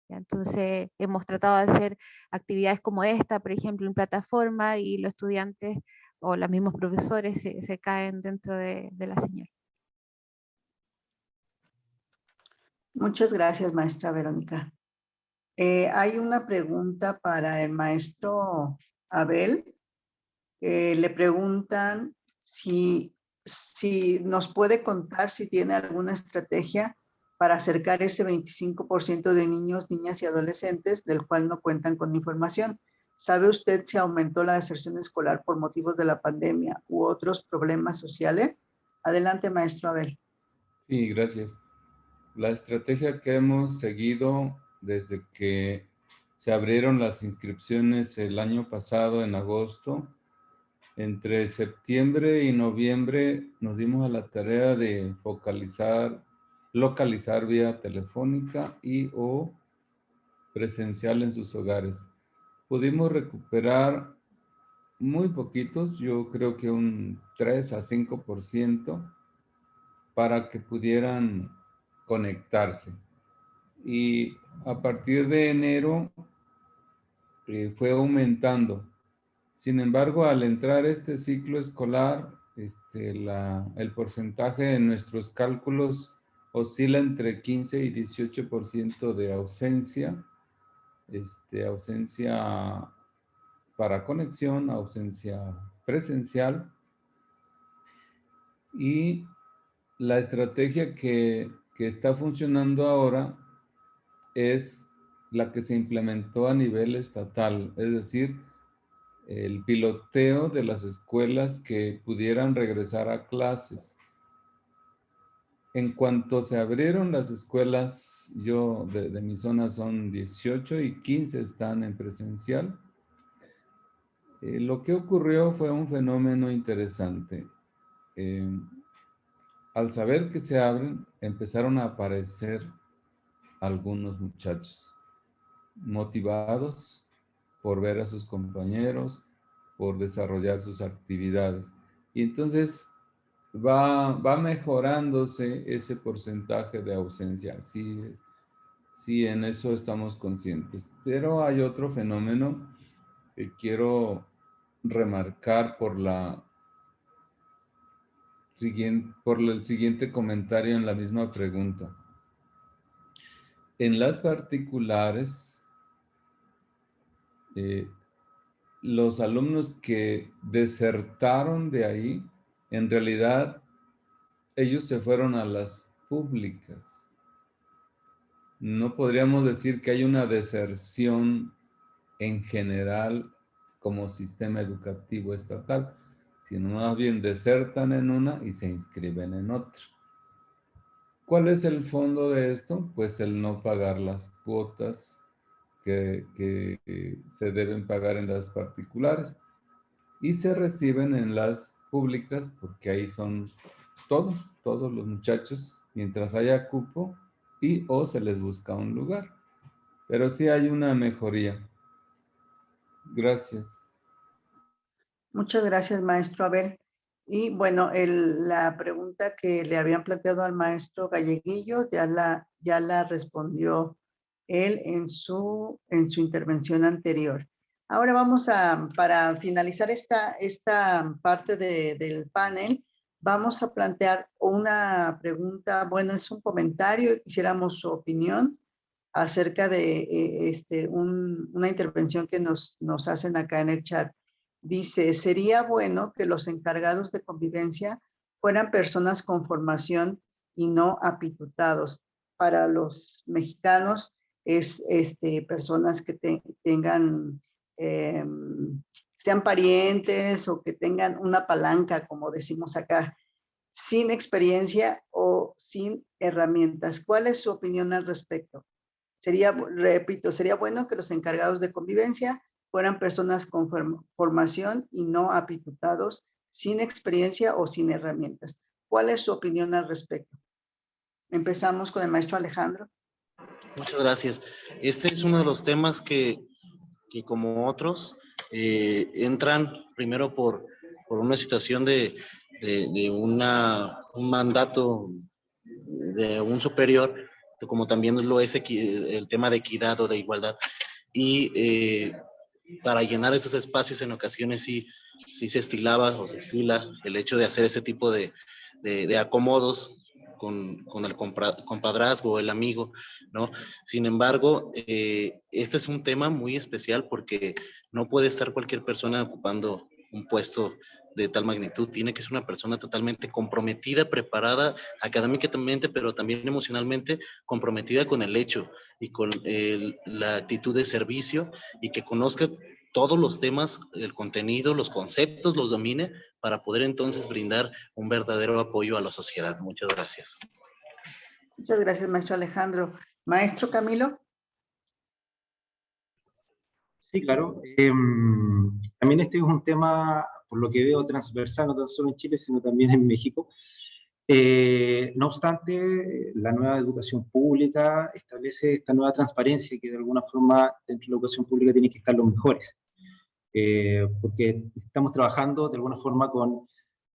¿ya? Entonces hemos tratado de hacer actividades como esta, por ejemplo, en plataforma, y los estudiantes o los mismos profesores se caen dentro de la señal. Muchas gracias, maestra Verónica. Hay una pregunta para el maestro Abel. Le preguntan si nos puede contar si tiene alguna estrategia para acercar ese 25% de niños, niñas y adolescentes del cual no cuentan con información. ¿Sabe usted si aumentó la deserción escolar por motivos de la pandemia u otros problemas sociales? Adelante, maestro Abel. Sí, gracias. La estrategia que hemos seguido desde que Se abrieron las inscripciones el año pasado, en agosto. Entre septiembre y noviembre nos dimos a la tarea de localizar vía telefónica y o presencial en sus hogares. Pudimos recuperar muy poquitos, yo creo que un 3 a 5%, para que pudieran conectarse. Y a partir de enero fue aumentando. Sin embargo, al entrar este ciclo escolar, el porcentaje de nuestros cálculos oscila entre 15 y 18% de ausencia, ausencia para conexión, ausencia presencial. Y la estrategia que está funcionando ahora es la que se implementó a nivel estatal, es decir, el piloteo de las escuelas que pudieran regresar a clases. En cuanto se abrieron las escuelas, de mi zona son 18 y 15 están en presencial. Lo que ocurrió fue un fenómeno interesante. Al saber que se abren, empezaron a aparecer algunos muchachos motivados por ver a sus compañeros, por desarrollar sus actividades. Y entonces va mejorándose ese porcentaje de ausencia. Sí, en eso estamos conscientes. Pero hay otro fenómeno que quiero remarcar por el siguiente comentario en la misma pregunta. En las particulares, los alumnos que desertaron de ahí, en realidad, ellos se fueron a las públicas. No podríamos decir que hay una deserción en general como sistema educativo estatal, sino más bien desertan en una y se inscriben en otra. ¿Cuál es el fondo de esto? Pues el no pagar las cuotas que se deben pagar en las particulares y se reciben en las públicas porque ahí son todos los muchachos, mientras haya cupo y o se les busca un lugar. Pero sí hay una mejoría. Gracias. Muchas gracias, maestro Abel. Y bueno, la pregunta que le habían planteado al maestro Galleguillo ya la respondió él en su intervención anterior. Ahora vamos para finalizar esta parte del panel, vamos a plantear una pregunta, bueno, es un comentario, quisiéramos su opinión acerca de una intervención que nos hacen acá en el chat. Dice, sería bueno que los encargados de convivencia fueran personas con formación y no apitutados. Para los mexicanos es personas que tengan, sean parientes o que tengan una palanca, como decimos acá, sin experiencia o sin herramientas. ¿Cuál es su opinión al respecto? Repito, sería bueno que los encargados de convivencia fueran personas con formación y no apitutados, sin experiencia o sin herramientas. ¿Cuál es su opinión al respecto? Empezamos con el maestro Alejandro. Muchas gracias. Este es uno de los temas que como otros, entran primero por una situación de un mandato de un superior, como también lo es el tema de equidad o de igualdad. Y para llenar esos espacios en ocasiones sí se estilaba o se estila el hecho de hacer ese tipo de acomodos con el compadrazgo o el amigo, ¿no? Sin embargo, este es un tema muy especial porque no puede estar cualquier persona ocupando un puesto de tal magnitud. Tiene que ser una persona totalmente comprometida, preparada académicamente, pero también emocionalmente comprometida con el hecho y con la actitud de servicio y que conozca todos los temas, el contenido, los conceptos, los domine para poder entonces brindar un verdadero apoyo a la sociedad. Muchas gracias. Muchas gracias, maestro Alejandro. Maestro Camilo. Sí, claro. También este es un tema, por lo que veo, transversal, no tan solo en Chile, sino también en México. No obstante, la nueva educación pública establece esta nueva transparencia que de alguna forma dentro de la educación pública tiene que estar los mejores. Porque estamos trabajando de alguna forma con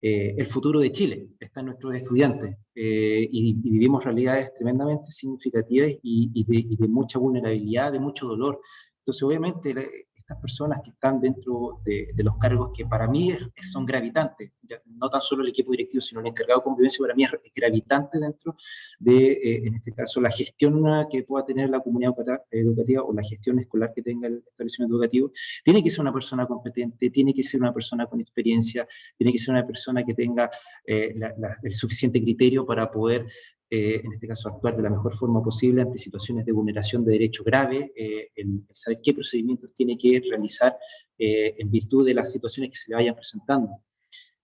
el futuro de Chile, están nuestros estudiantes, y vivimos realidades tremendamente significativas y de mucha vulnerabilidad, de mucho dolor. Entonces, obviamente, estas personas que están dentro de los cargos que para mí son gravitantes, ya, no tan solo el equipo directivo, sino el encargado de convivencia, para mí es gravitante dentro de, en este caso, la gestión que pueda tener la comunidad educativa o la gestión escolar que tenga el establecimiento educativo. Tiene que ser una persona competente, tiene que ser una persona con experiencia, tiene que ser una persona que tenga el suficiente criterio para poder, en este caso, actuar de la mejor forma posible ante situaciones de vulneración de derecho grave, el saber qué procedimientos tiene que realizar en virtud de las situaciones que se le vayan presentando.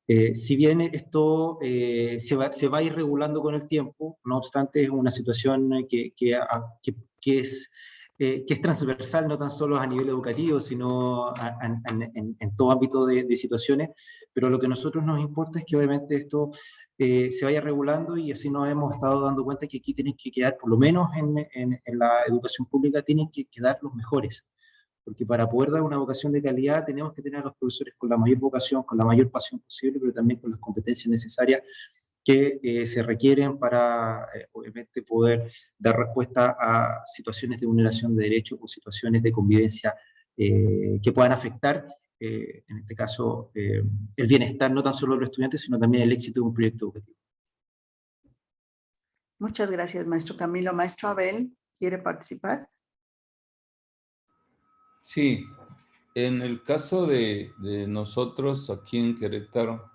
Si bien esto se va a ir regulando con el tiempo, no obstante es una situación que es transversal, no tan solo a nivel educativo, sino en todo ámbito de situaciones, pero lo que a nosotros nos importa es que obviamente esto se vaya regulando y así nos hemos estado dando cuenta que aquí tienen que quedar, por lo menos en la educación pública, tienen que quedar los mejores. Porque para poder dar una educación de calidad tenemos que tener a los profesores con la mayor vocación, con la mayor pasión posible, pero también con las competencias necesarias que se requieren para, obviamente, poder dar respuesta a situaciones de vulneración de derechos o situaciones de convivencia que puedan afectar, en este caso, el bienestar no tan solo de los estudiantes, sino también el éxito de un proyecto educativo. Muchas gracias, maestro Camilo. Maestro Abel, ¿quiere participar? Sí, en el caso de nosotros aquí en Querétaro,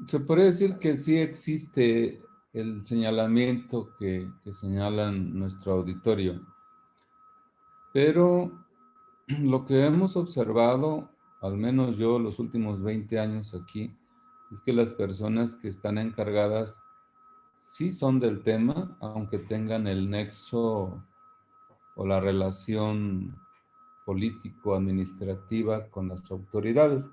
se puede decir que sí existe el señalamiento que señalan nuestro auditorio, pero lo que hemos observado, al menos yo los últimos 20 años aquí, es que las personas que están encargadas sí son del tema, aunque tengan el nexo o la relación político-administrativa con las autoridades.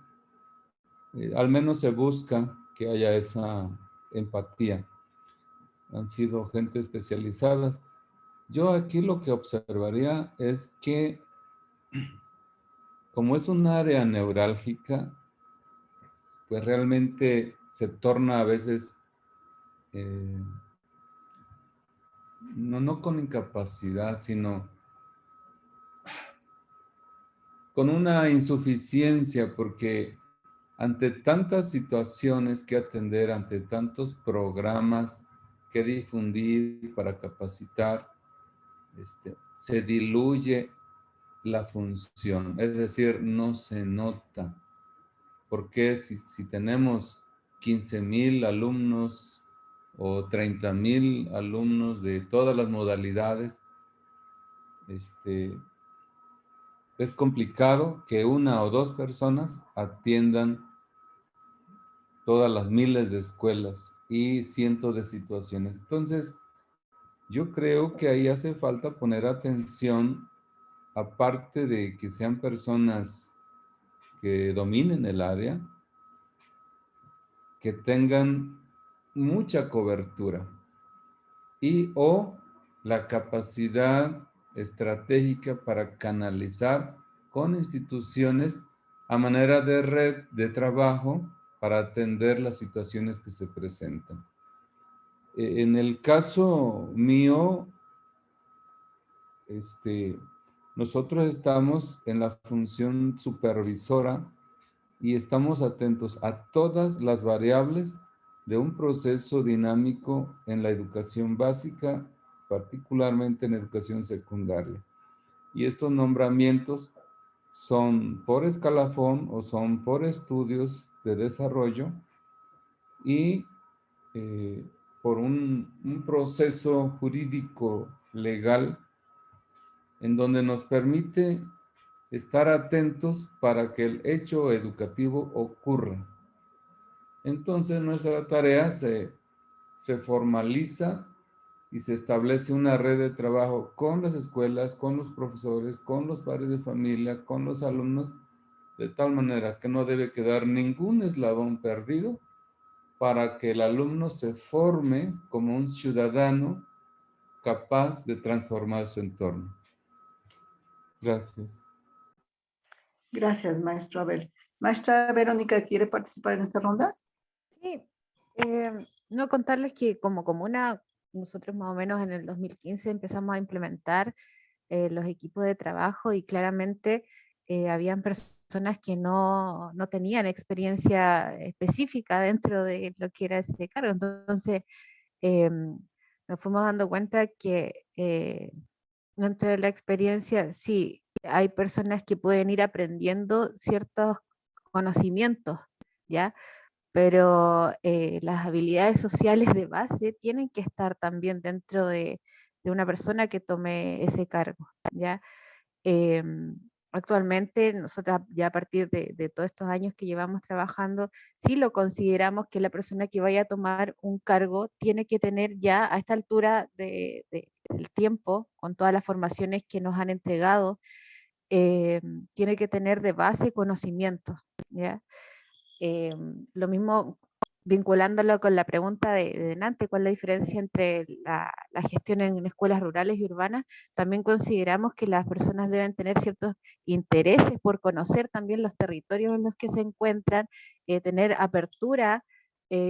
Al menos se busca que haya esa empatía. Han sido gente especializadas. Yo aquí lo que observaría es que, como es un área neurálgica, pues realmente se torna a veces, no con incapacidad, sino con una insuficiencia, porque ante tantas situaciones que atender, ante tantos programas que difundir para capacitar, se diluye la función, es decir, no se nota. Porque si tenemos 15,000 alumnos o 30,000 alumnos de todas las modalidades, es complicado que una o dos personas atiendan todas las miles de escuelas y cientos de situaciones. Entonces, yo creo que ahí hace falta poner atención, aparte de que sean personas que dominen el área, que tengan mucha cobertura y o la capacidad estratégica para canalizar con instituciones a manera de red de trabajo para atender las situaciones que se presentan. En el caso mío, nosotros estamos en la función supervisora y estamos atentos a todas las variables de un proceso dinámico en la educación básica, particularmente en educación secundaria. Y estos nombramientos son por escalafón o son por estudios de desarrollo y por un proceso jurídico legal en donde nos permite estar atentos para que el hecho educativo ocurra. Entonces nuestra tarea se formaliza y se establece una red de trabajo con las escuelas, con los profesores, con los padres de familia, con los alumnos, de tal manera que no debe quedar ningún eslabón perdido para que el alumno se forme como un ciudadano capaz de transformar su entorno. Gracias. Gracias, maestro Abel. Maestra Verónica, ¿quiere participar en esta ronda? Sí, no contarles que como comuna, nosotros más o menos en el 2015 empezamos a implementar los equipos de trabajo y claramente habían personas que no tenían experiencia específica dentro de lo que era ese cargo. Entonces, nos fuimos dando cuenta que dentro de la experiencia, sí, hay personas que pueden ir aprendiendo ciertos conocimientos, ¿ya? Pero las habilidades sociales de base tienen que estar también dentro de una persona que tome ese cargo, ¿ya? Actualmente, nosotros ya a partir de todos estos años que llevamos trabajando, sí lo consideramos que la persona que vaya a tomar un cargo tiene que tener ya a esta altura del tiempo, con todas las formaciones que nos han entregado, tiene que tener de base conocimientos, ¿ya? Lo mismo vinculándolo con la pregunta de delante, ¿cuál es la diferencia entre la gestión en escuelas rurales y urbanas? También consideramos que las personas deben tener ciertos intereses por conocer también los territorios en los que se encuentran, tener apertura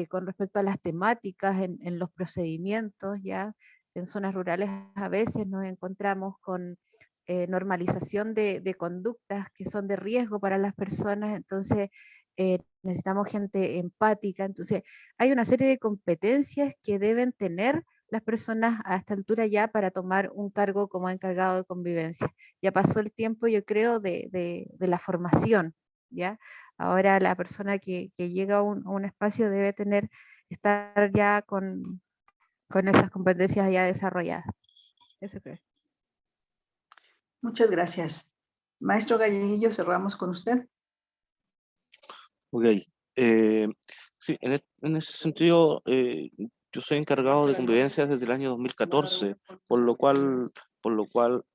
con respecto a las temáticas en los procedimientos, ¿ya? En zonas rurales a veces nos encontramos con normalización de conductas que son de riesgo para las personas, entonces necesitamos gente empática, entonces hay una serie de competencias que deben tener las personas a esta altura ya para tomar un cargo como encargado de convivencia. Ya pasó el tiempo, yo creo, de la formación, ¿ya? Ahora la persona que llega a un espacio debe estar ya con esas competencias ya desarrolladas. Eso creo. Muchas gracias. Maestro Galleguillo, cerramos con usted. Ok. Sí, en ese sentido, yo soy encargado de convivencia desde el año 2014, por lo cual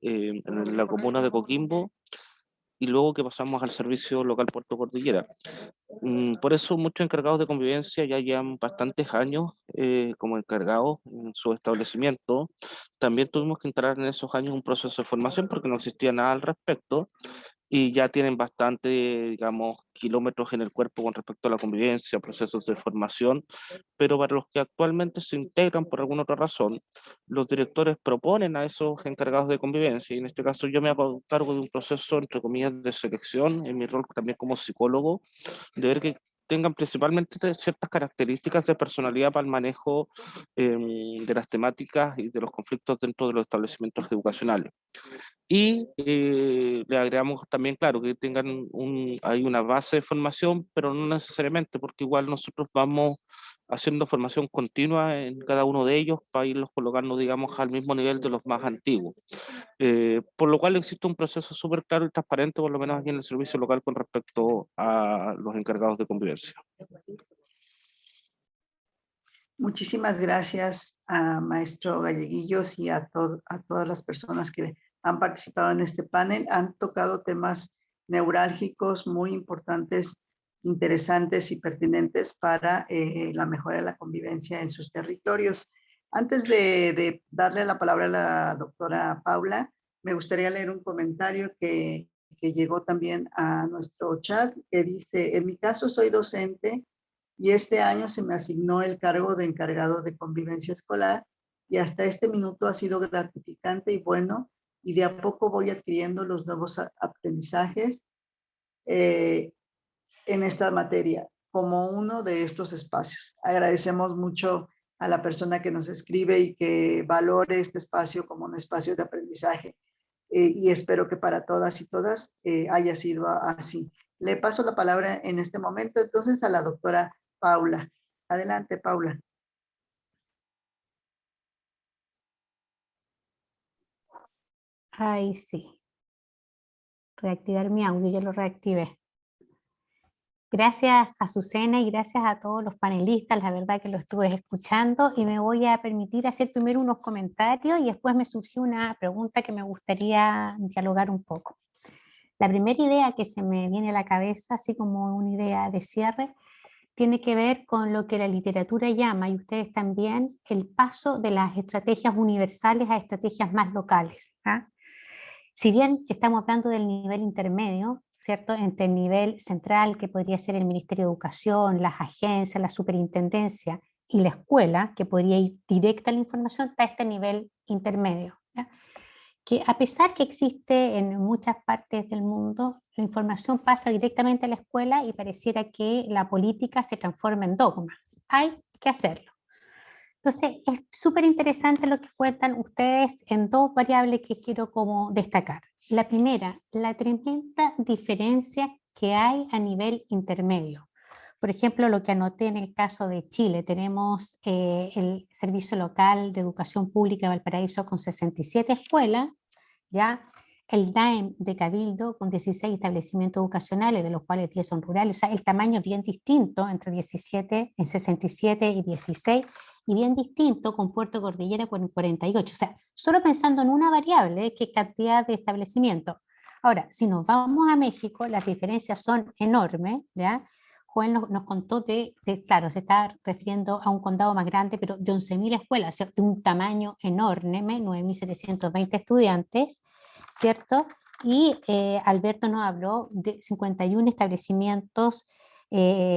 en la comuna de Coquimbo, y luego que pasamos al servicio local Puerto Cordillera. Por eso muchos encargados de convivencia ya llevan bastantes años como encargados en su establecimiento. También tuvimos que entrar en esos años un proceso de formación porque no existía nada al respecto y ya tienen bastante, digamos, kilómetros en el cuerpo con respecto a la convivencia, procesos de formación, pero para los que actualmente se integran por alguna otra razón, los directores proponen a esos encargados de convivencia, y en este caso yo me hago cargo de un proceso, entre comillas, de selección, en mi rol también como psicólogo, de ver que tengan principalmente ciertas características de personalidad para el manejo de las temáticas y de los conflictos dentro de los establecimientos educacionales. Y le agregamos también, claro, que tengan hay una base de formación, pero no necesariamente, porque igual nosotros vamos haciendo formación continua en cada uno de ellos para irlos colocando, digamos, al mismo nivel de los más antiguos. Por lo cual existe un proceso súper claro y transparente, por lo menos aquí en el servicio local, con respecto a los encargados de convivencia. Muchísimas gracias a maestro Galleguillos y a todas las personas que han participado en este panel. Han tocado temas neurálgicos muy importantes, interesantes y pertinentes para la mejora de la convivencia en sus territorios. Antes de darle la palabra a la doctora Paula, me gustaría leer un comentario que llegó también a nuestro chat, que dice: en mi caso soy docente y este año se me asignó el cargo de encargado de convivencia escolar y hasta este minuto ha sido gratificante y bueno, y de a poco voy adquiriendo los nuevos aprendizajes en esta materia como uno de estos espacios. Agradecemos mucho a la persona que nos escribe y que valore este espacio como un espacio de aprendizaje y espero que para todas y todas haya sido así. Le paso la palabra en este momento entonces a la doctora Paula. Adelante, Paula. Ay, sí. Reactivar mi audio, yo lo reactivé. Gracias a Azucena y gracias a todos los panelistas, la verdad que lo estuve escuchando y me voy a permitir hacer primero unos comentarios y después me surgió una pregunta que me gustaría dialogar un poco. La primera idea que se me viene a la cabeza, así como una idea de cierre, tiene que ver con lo que la literatura llama, y ustedes también, el paso de las estrategias universales a estrategias más locales. Si bien estamos hablando del nivel intermedio, ¿cierto? Entre el nivel central, que podría ser el Ministerio de Educación, las agencias, la superintendencia, y la escuela, que podría ir directa a la información, está este nivel intermedio, ¿ya? Que a pesar que existe en muchas partes del mundo, la información pasa directamente a la escuela y pareciera que la política se transforma en dogma. Hay que hacerlo. Entonces, es súper interesante lo que cuentan ustedes en dos variables que quiero como destacar. La primera, la tremenda diferencia que hay a nivel intermedio. Por ejemplo, lo que anoté en el caso de Chile, tenemos el Servicio Local de Educación Pública de Valparaíso con 67 escuelas, ¿ya? El DAEM de Cabildo con 16 establecimientos educacionales, de los cuales 10 son rurales, o sea, el tamaño es bien distinto entre 67 y 16, y bien distinto con Puerto Cordillera con 48, o sea, solo pensando en una variable, que es cantidad de establecimientos. Ahora, si nos vamos a México, las diferencias son enormes, ¿ya? Joel nos contó claro, se está refiriendo a un condado más grande, pero de 11.000 escuelas, ¿cierto? De un tamaño enorme, 9.720 estudiantes, ¿cierto? Y Alberto nos habló de 51 establecimientos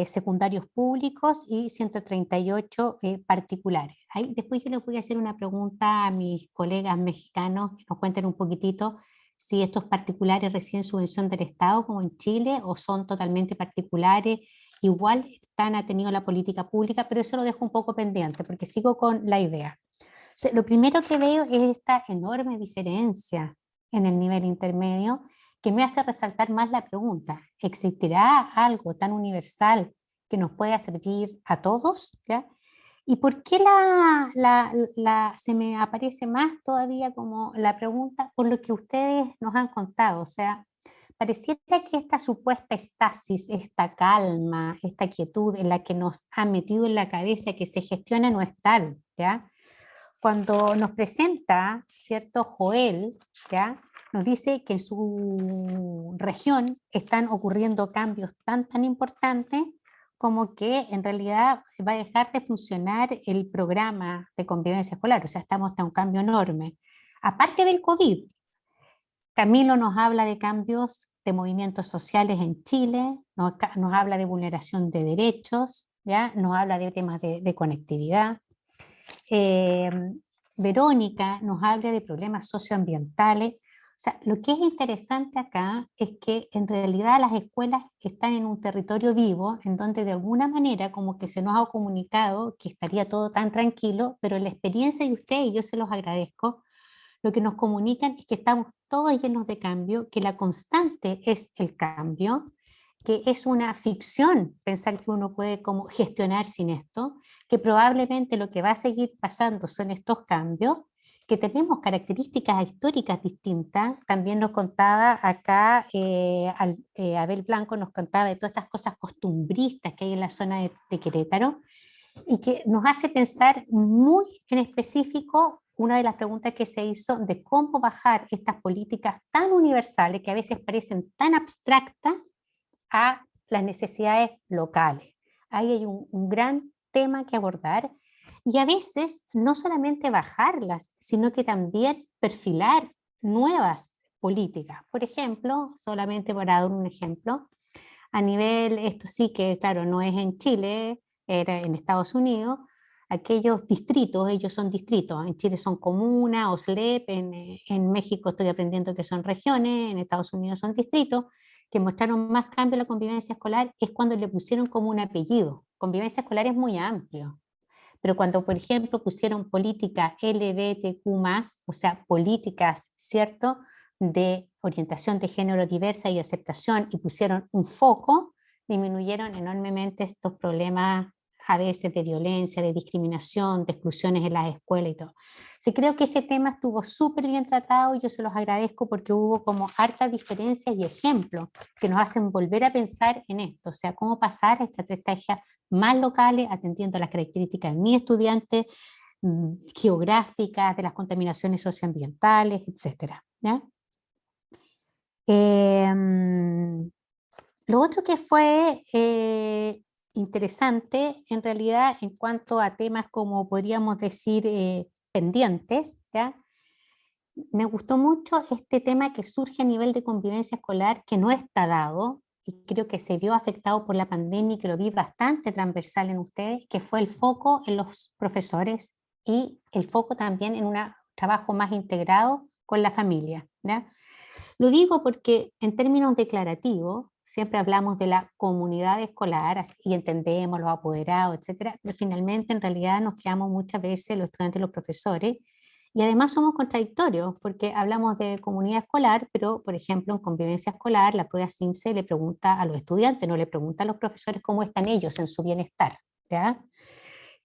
secundarios públicos y 138 particulares. Ahí, después yo les voy a hacer una pregunta a mis colegas mexicanos, que nos cuenten un poquitito si estos particulares reciben subvención del Estado como en Chile o son totalmente particulares. Igual han tenido la política pública, pero eso lo dejo un poco pendiente porque sigo con la idea. O sea, lo primero que veo es esta enorme diferencia en el nivel intermedio que me hace resaltar más la pregunta: ¿existirá algo tan universal que nos pueda servir a todos? ¿Ya? ¿Y por qué se me aparece más todavía como la pregunta por lo que ustedes nos han contado? O sea, pareciera que esta supuesta estasis, esta calma, esta quietud en la que nos ha metido en la cabeza que se gestiona no es tal, ¿ya? Cuando nos presenta, ¿cierto? Joel, ¿ya? Nos dice que en su región están ocurriendo cambios tan importantes como que en realidad va a dejar de funcionar el programa de convivencia escolar, o sea, estamos ante un cambio enorme. Aparte del COVID, Camilo nos habla de cambios de movimientos sociales en Chile, nos habla de vulneración de derechos, ¿ya? Nos habla de temas de conectividad. Verónica nos habla de problemas socioambientales. O sea, lo que es interesante acá es que en realidad las escuelas están en un territorio vivo, en donde de alguna manera como que se nos ha comunicado que estaría todo tan tranquilo, pero la experiencia de ustedes, y yo se los agradezco, lo que nos comunican es que estamos todos llenos de cambio, que la constante es el cambio, que es una ficción pensar que uno puede como gestionar sin esto, que probablemente lo que va a seguir pasando son estos cambios, que tenemos características históricas distintas. También nos contaba acá, Abel Blanco nos contaba de todas estas cosas costumbristas que hay en la zona de Querétaro, y que nos hace pensar muy en específico una de las preguntas que se hizo de cómo bajar estas políticas tan universales que a veces parecen tan abstractas a las necesidades locales. Ahí hay un gran tema que abordar, y a veces no solamente bajarlas, sino que también perfilar nuevas políticas. Por ejemplo, solamente para dar un ejemplo, a nivel, esto sí que claro, no es en Chile, era en Estados Unidos, aquellos distritos, ellos son distritos, en Chile son comunas o SLEP, en México estoy aprendiendo que son regiones, en Estados Unidos son distritos, que mostraron más cambio en la convivencia escolar es cuando le pusieron como un apellido. Convivencia escolar es muy amplio, pero cuando, por ejemplo, pusieron política LGBTQ+, o sea, políticas, ¿cierto?, de orientación de género diversa y aceptación, y pusieron un foco, disminuyeron enormemente estos problemas a veces de violencia, de discriminación, de exclusiones en las escuelas y todo. Sí, creo que ese tema estuvo súper bien tratado y yo se los agradezco porque hubo como hartas diferencias y ejemplos que nos hacen volver a pensar en esto, o sea, cómo pasar a estas estrategias más locales, atendiendo a las características de mi estudiante, geográficas, de las contaminaciones socioambientales, etcétera, ¿ya? Lo otro que fue interesante, en realidad, en cuanto a temas como podríamos decir pendientes, ¿ya? Me gustó mucho este tema que surge a nivel de convivencia escolar, que no está dado, y creo que se vio afectado por la pandemia y que lo vi bastante transversal en ustedes, que fue el foco en los profesores y el foco también en un trabajo más integrado con la familia, ¿ya? Lo digo porque en términos declarativos, siempre hablamos de la comunidad escolar y entendemos los apoderados, etcétera, pero finalmente en realidad nos quedamos muchas veces los estudiantes y los profesores, y además somos contradictorios porque hablamos de comunidad escolar, pero por ejemplo en convivencia escolar la prueba SIMSE le pregunta a los estudiantes, no le pregunta a los profesores cómo están ellos en su bienestar, ¿ya?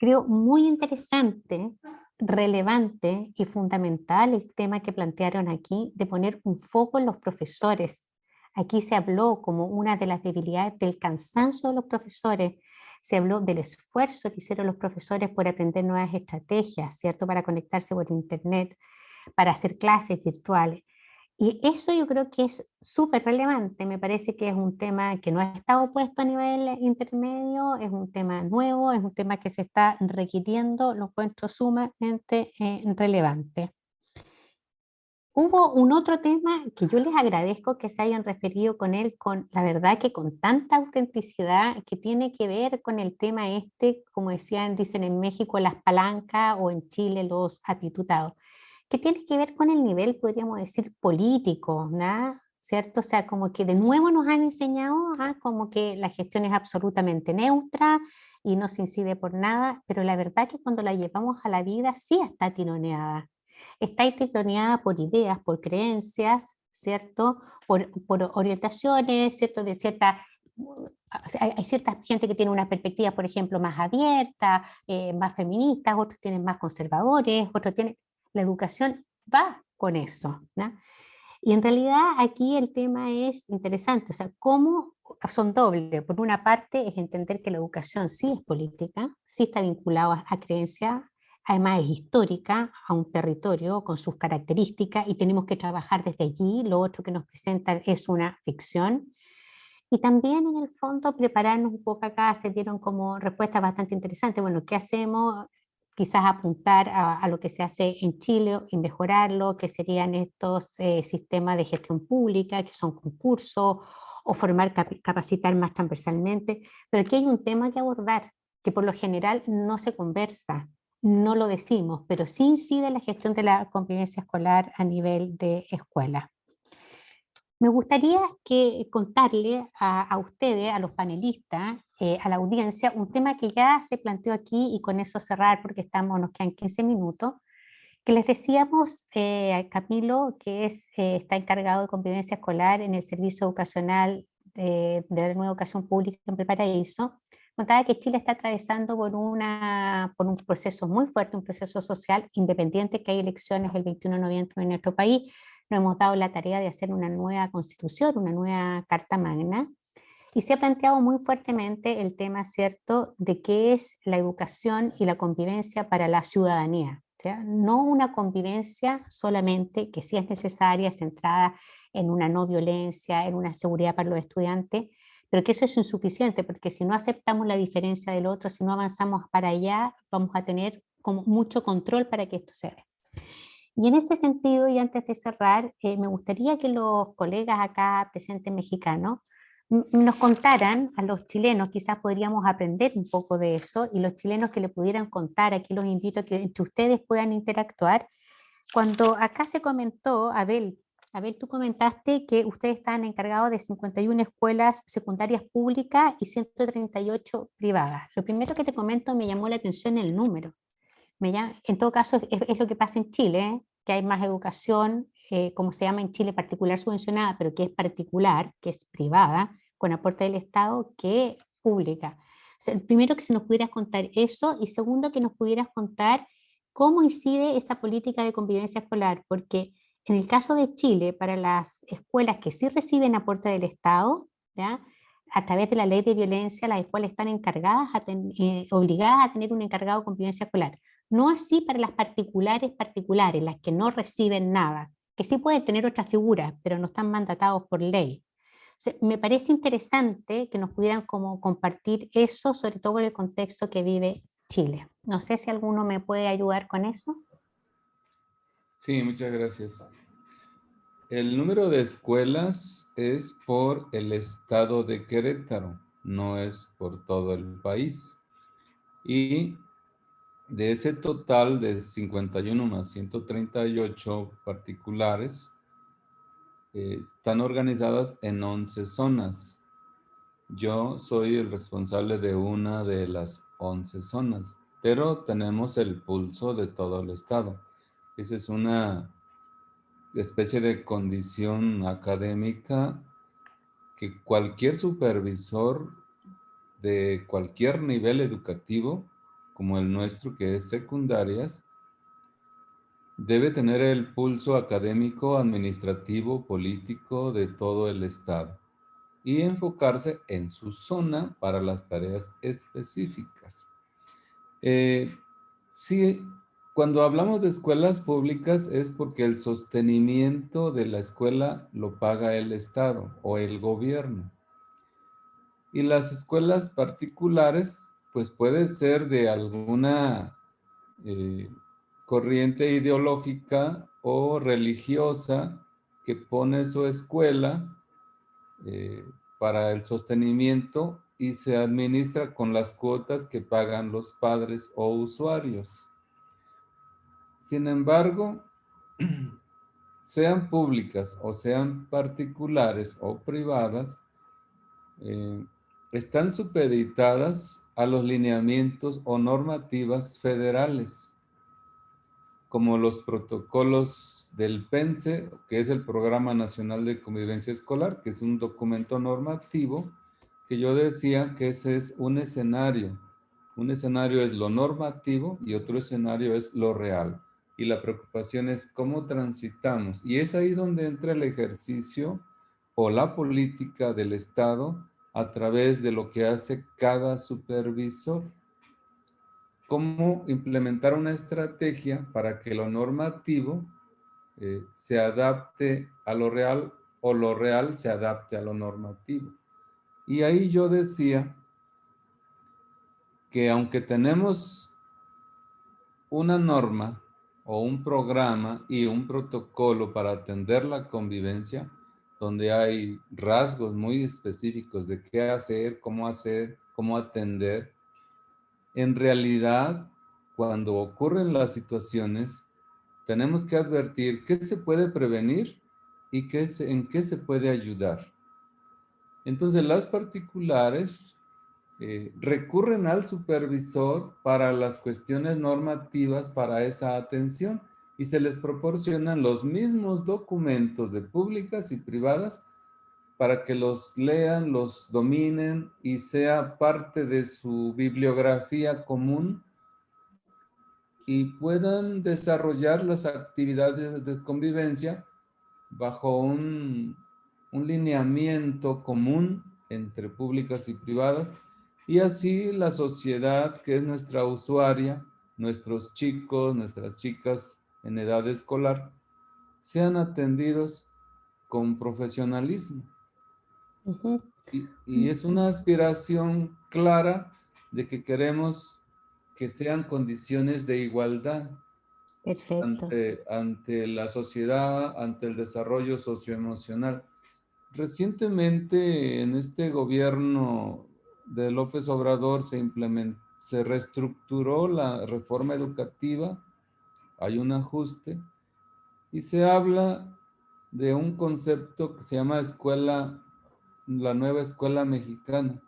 Creo muy interesante, relevante y fundamental el tema que plantearon aquí de poner un foco en los profesores. Aquí se habló como una de las debilidades del cansancio de los profesores, se habló del esfuerzo que hicieron los profesores por aprender nuevas estrategias, ¿cierto? Para conectarse por internet, para hacer clases virtuales. Y eso yo creo que es súper relevante, me parece que es un tema que no ha estado puesto a nivel intermedio, es un tema nuevo, es un tema que se está requiriendo, lo encuentro sumamente relevante. Hubo un otro tema que yo les agradezco que se hayan referido con él, con la verdad que con tanta autenticidad, que tiene que ver con el tema este, como dicen en México, las palancas o en Chile los atitutados, que tiene que ver con el nivel, podríamos decir, político, ¿no? ¿Cierto? O sea, como que de nuevo nos han enseñado como que la gestión es absolutamente neutra y no se incide por nada, pero la verdad que cuando la llevamos a la vida sí está tironeada. Está tironeada por ideas, por creencias, ¿cierto? Por orientaciones, ¿cierto? De cierta... Hay cierta gente que tiene una perspectiva, por ejemplo, más abierta, más feminista, otros tienen más conservadores, otros tienen... La educación va con eso, ¿no? Y en realidad aquí el tema es interesante, o sea, cómo son dobles. Por una parte es entender que la educación sí es política, sí está vinculada a creencias, además es histórica, a un territorio con sus características y tenemos que trabajar desde allí. Lo otro que nos presentan es una ficción. Y también en el fondo prepararnos un poco acá, se dieron como respuestas bastante interesantes. Bueno, ¿qué hacemos? Quizás apuntar a lo que se hace en Chile y mejorarlo, que serían estos sistemas de gestión pública, que son concursos, o formar, capacitar más transversalmente. Pero aquí hay un tema que abordar, que por lo general no se conversa, no lo decimos, pero sí incide en la gestión de la convivencia escolar a nivel de escuela. Me gustaría contarle a ustedes, a los panelistas, a la audiencia, un tema que ya se planteó aquí y con eso cerrar porque nos quedan 15 minutos, que les decíamos a Camilo, que está encargado de convivencia escolar en el Servicio Educacional de la Nueva Educación Pública en Valparaíso, contaba que Chile está atravesando por un proceso muy fuerte, un proceso social independiente, que hay elecciones el 21 de noviembre en nuestro país. Nos hemos dado la tarea de hacer una nueva constitución, una nueva carta magna, y se ha planteado muy fuertemente el tema, ¿cierto?, de qué es la educación y la convivencia para la ciudadanía. O sea, no una convivencia solamente, que sí es necesaria, centrada en una no violencia, en una seguridad para los estudiantes, pero que eso es insuficiente, porque si no aceptamos la diferencia del otro, si no avanzamos para allá, vamos a tener como mucho control para que esto se dé. Y en ese sentido, y antes de cerrar, me gustaría que los colegas acá presentes mexicanos nos contaran a los chilenos, quizás podríamos aprender un poco de eso, y los chilenos que le pudieran contar, aquí los invito a que entre ustedes puedan interactuar. Cuando acá se comentó, Abel, tú comentaste que ustedes están encargados de 51 escuelas secundarias públicas y 138 privadas. Lo primero que te comento, me llamó la atención el número. En todo caso, es lo que pasa en Chile, que hay más educación, como se llama en Chile, particular subvencionada, pero que es particular, que es privada, con aporte del Estado, que pública. sea, primero que se nos pudieras contar eso y segundo que nos pudieras contar cómo incide esta política de convivencia escolar, porque en el caso de Chile, para las escuelas que sí reciben aporte del Estado, ¿ya? A través de la ley de violencia, las escuelas están encargadas obligadas a tener un encargado de convivencia escolar. No así para las particulares, las que no reciben nada, que sí pueden tener otras figuras, pero no están mandatados por ley. O sea, me parece interesante que nos pudieran como compartir eso, sobre todo en el contexto que vive Chile. No sé si alguno me puede ayudar con eso. Sí, muchas gracias. El número de escuelas es por el estado de Querétaro, no es por todo el país. Y de ese total de 51 más 138 particulares, están organizadas en 11 zonas. Yo soy el responsable de una de las 11 zonas, pero tenemos el pulso de todo el estado. Esa es una especie de condición académica que cualquier supervisor de cualquier nivel educativo, como el nuestro que es secundarias, debe tener el pulso académico, administrativo, político de todo el estado y enfocarse en su zona para las tareas específicas. Sí, cuando hablamos de escuelas públicas es porque el sostenimiento de la escuela lo paga el Estado o el gobierno. Y las escuelas particulares, pues puede ser de alguna corriente ideológica o religiosa que pone su escuela para el sostenimiento y se administra con las cuotas que pagan los padres o usuarios. Sin embargo, sean públicas o sean particulares o privadas, están supeditadas a los lineamientos o normativas federales, como los protocolos del PENSE, que es el Programa Nacional de Convivencia Escolar, que es un documento normativo, que yo decía que ese es un escenario. Un escenario es lo normativo y otro escenario es lo real. Y la preocupación es cómo transitamos. Y es ahí donde entra el ejercicio o la política del Estado a través de lo que hace cada supervisor. Cómo implementar una estrategia para que lo normativo se adapte a lo real o lo real se adapte a lo normativo. Y ahí yo decía que aunque tenemos una norma o un programa y un protocolo para atender la convivencia, donde hay rasgos muy específicos de qué hacer, cómo atender, en realidad, cuando ocurren las situaciones, tenemos que advertir qué se puede prevenir y en qué se puede ayudar. Entonces, las particulares recurren al supervisor para las cuestiones normativas para esa atención y se les proporcionan los mismos documentos de públicas y privadas para que los lean, los dominen y sea parte de su bibliografía común y puedan desarrollar las actividades de convivencia bajo un lineamiento común entre públicas y privadas, y así la sociedad, que es nuestra usuaria, nuestros chicos, nuestras chicas en edad escolar, sean atendidos con profesionalismo. Uh-huh. Y es una aspiración clara de que queremos que sean condiciones de igualdad. Perfecto. Ante la sociedad, ante el desarrollo socioemocional. Recientemente en este gobierno de López Obrador se reestructuró la reforma educativa, hay un ajuste y se habla de un concepto que se llama la nueva escuela mexicana,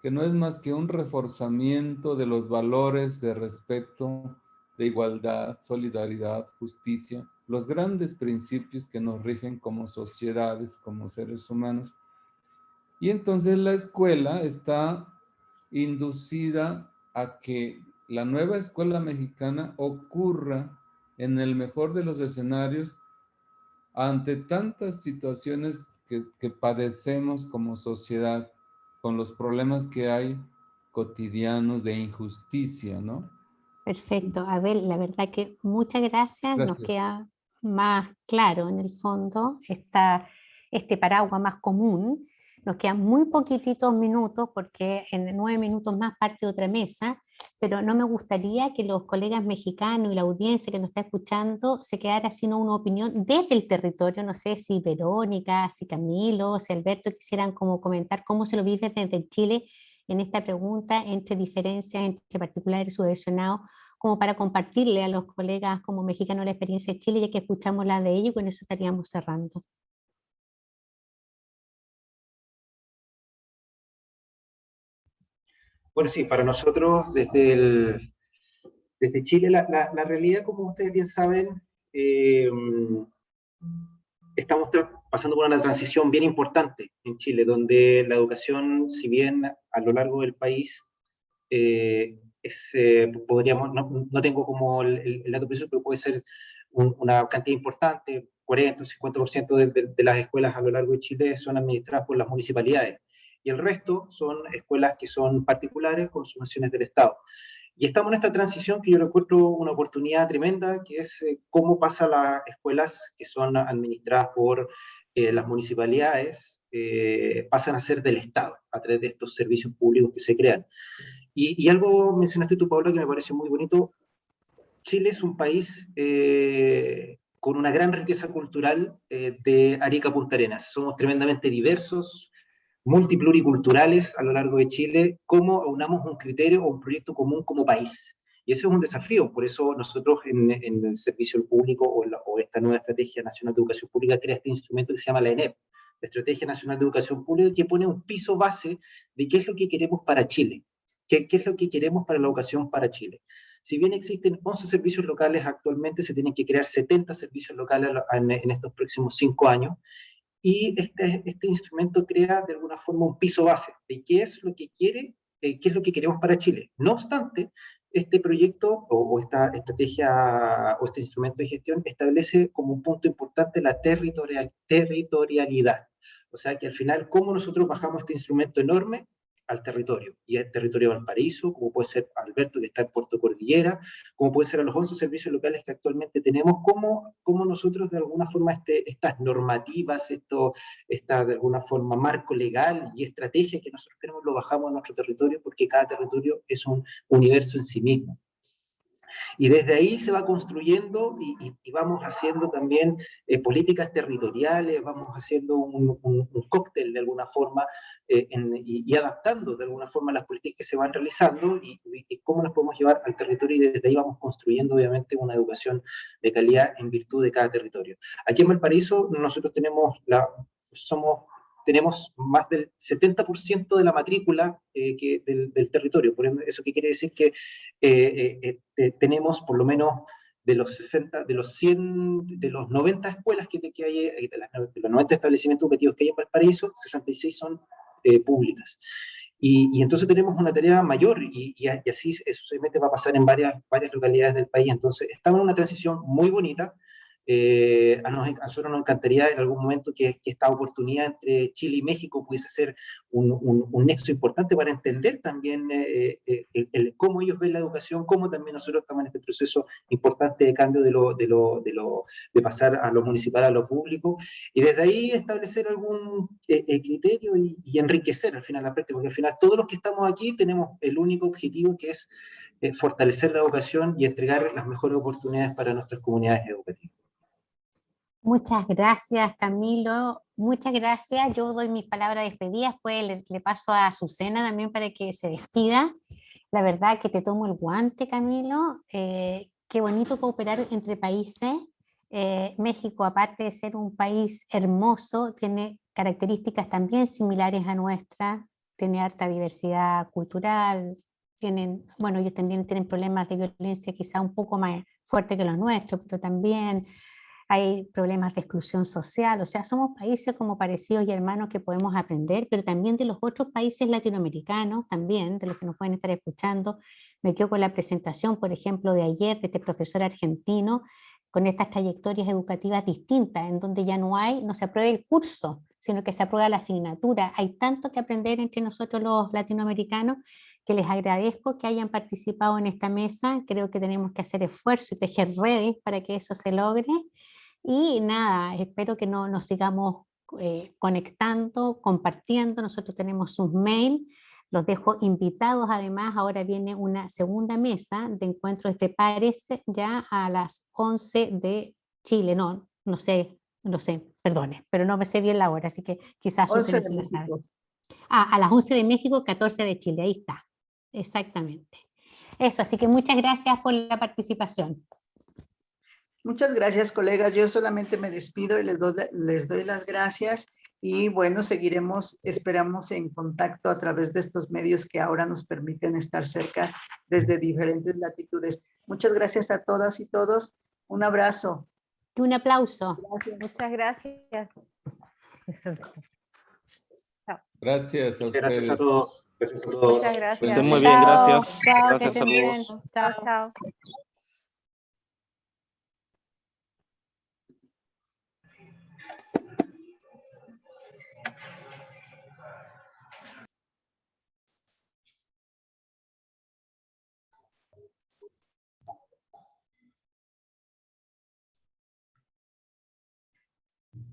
que no es más que un reforzamiento de los valores de respeto, de igualdad, solidaridad, justicia, los grandes principios que nos rigen como sociedades, como seres humanos. Y entonces la escuela está inducida a que la nueva escuela mexicana ocurra en el mejor de los escenarios ante tantas situaciones que padecemos como sociedad, con los problemas que hay cotidianos de injusticia, ¿no? Perfecto. Abel, la verdad que muchas gracias. Nos Gracias. queda más claro en el fondo este paraguas más común. Nos quedan muy poquititos minutos porque en 9 minutos más parte otra mesa, pero no me gustaría que los colegas mexicanos y la audiencia que nos está escuchando se quedara sin una opinión desde el territorio. No sé si Verónica, si Camilo, si Alberto quisieran como comentar cómo se lo vive desde Chile en esta pregunta entre diferencias entre particulares y subvencionados, como para compartirle a los colegas como mexicanos la experiencia de Chile, ya que escuchamos la de ellos, y con eso estaríamos cerrando. Bueno, sí, para nosotros desde Chile, la realidad, como ustedes bien saben, estamos pasando por una transición bien importante en Chile, donde la educación, si bien a lo largo del país, podríamos, no tengo como el dato preciso, pero puede ser una cantidad importante, 40 o 50% de las escuelas a lo largo de Chile son administradas por las municipalidades, y el resto son escuelas que son particulares con subvenciones del Estado. Y estamos en esta transición que yo encuentro una oportunidad tremenda, que es cómo pasa las escuelas que son administradas por las municipalidades, pasan a ser del Estado, a través de estos servicios públicos que se crean. Y algo mencionaste tú, Paula, que me parece muy bonito. Chile es un país con una gran riqueza cultural de Arica a Punta Arenas. Somos tremendamente diversos, multipluriculturales a lo largo de Chile. ¿Cómo aunamos un criterio o un proyecto común como país? Y ese es un desafío. Por eso nosotros en el servicio público o esta nueva Estrategia Nacional de Educación Pública crea este instrumento que se llama la ENEP, la Estrategia Nacional de Educación Pública, que pone un piso base de qué es lo que queremos para Chile, qué es lo que queremos para la educación para Chile. Si bien existen 11 servicios locales actualmente, se tienen que crear 70 servicios locales en estos próximos 5 años, y este instrumento crea de alguna forma un piso base de qué es lo que quiere, qué es lo que queremos para Chile. No obstante, este proyecto o esta estrategia o este instrumento de gestión establece como un punto importante la territorialidad. O sea que al final, ¿cómo nosotros bajamos este instrumento enorme al territorio? Y el territorio de Valparaíso, como puede ser Alberto, que está en Puerto Cordillera, como puede ser a los 11 servicios locales que actualmente tenemos, cómo nosotros de alguna forma estas normativas, esta de alguna forma marco legal y estrategia que nosotros tenemos lo bajamos a nuestro territorio, porque cada territorio es un universo en sí mismo. Y desde ahí se va construyendo y vamos haciendo también políticas territoriales, vamos haciendo un cóctel de alguna forma y adaptando de alguna forma las políticas que se van realizando y cómo las podemos llevar al territorio, y desde ahí vamos construyendo obviamente una educación de calidad en virtud de cada territorio. Aquí en Valparaíso nosotros tenemos más del 70% de la matrícula del territorio. Por ende, ¿eso qué quiere decir? Que tenemos por lo menos de los 60, de los 100, de los 90 escuelas que hay, de los 90 establecimientos educativos que hay en Valparaíso, 66 son públicas. Y entonces tenemos una tarea mayor, y así eso seguramente va a pasar en varias localidades del país. Entonces estamos en una transición muy bonita. A nosotros nos encantaría en algún momento que esta oportunidad entre Chile y México pudiese ser un nexo importante para entender también cómo ellos ven la educación, cómo también nosotros estamos en este proceso importante de cambio de pasar a lo municipal a lo público, y desde ahí establecer algún criterio y enriquecer al final la práctica, porque al final todos los que estamos aquí tenemos el único objetivo, que es fortalecer la educación y entregar las mejores oportunidades para nuestras comunidades educativas. Muchas gracias, Camilo. Muchas gracias. Yo doy mis palabras de despedida, después le paso a Azucena también para que se despida. La verdad que te tomo el guante, Camilo. Qué bonito cooperar entre países. México, aparte de ser un país hermoso, tiene características también similares a nuestras. Tiene harta diversidad cultural. Bueno, ellos también tienen problemas de violencia quizá un poco más fuertes que los nuestros, pero también hay problemas de exclusión social, o sea, somos países como parecidos y hermanos que podemos aprender, pero también de los otros países latinoamericanos, también de los que nos pueden estar escuchando. Me quedo con la presentación, por ejemplo, de ayer de este profesor argentino, con estas trayectorias educativas distintas, en donde ya no se aprueba el curso, sino que se aprueba la asignatura. Hay tanto que aprender entre nosotros los latinoamericanos, que les agradezco que hayan participado en esta mesa. Creo que tenemos que hacer esfuerzo y tejer redes para que eso se logre. Y nada, espero que nos sigamos conectando, compartiendo. Nosotros tenemos sus mails. Los dejo invitados, además, ahora viene una segunda mesa de encuentros de pares ya a las 11 de Chile, no sé, perdone, pero no me sé bien la hora, así que quizás 11 Susana de se la sabe. México. A las 11 de México, 14 de Chile, ahí está, exactamente. Eso, así que muchas gracias por la participación. Muchas gracias, colegas. Yo solamente me despido y les doy las gracias. Y bueno, esperamos en contacto a través de estos medios que ahora nos permiten estar cerca desde diferentes latitudes. Muchas gracias a todas y todos. Un abrazo. Y un aplauso. Gracias. Muchas gracias. Gracias a ustedes. Gracias a todos. Gracias a todos. Muchas gracias. Estén muy bien, Chao, gracias. chao, que Gracias, estén bien. saludos. Chao, chao.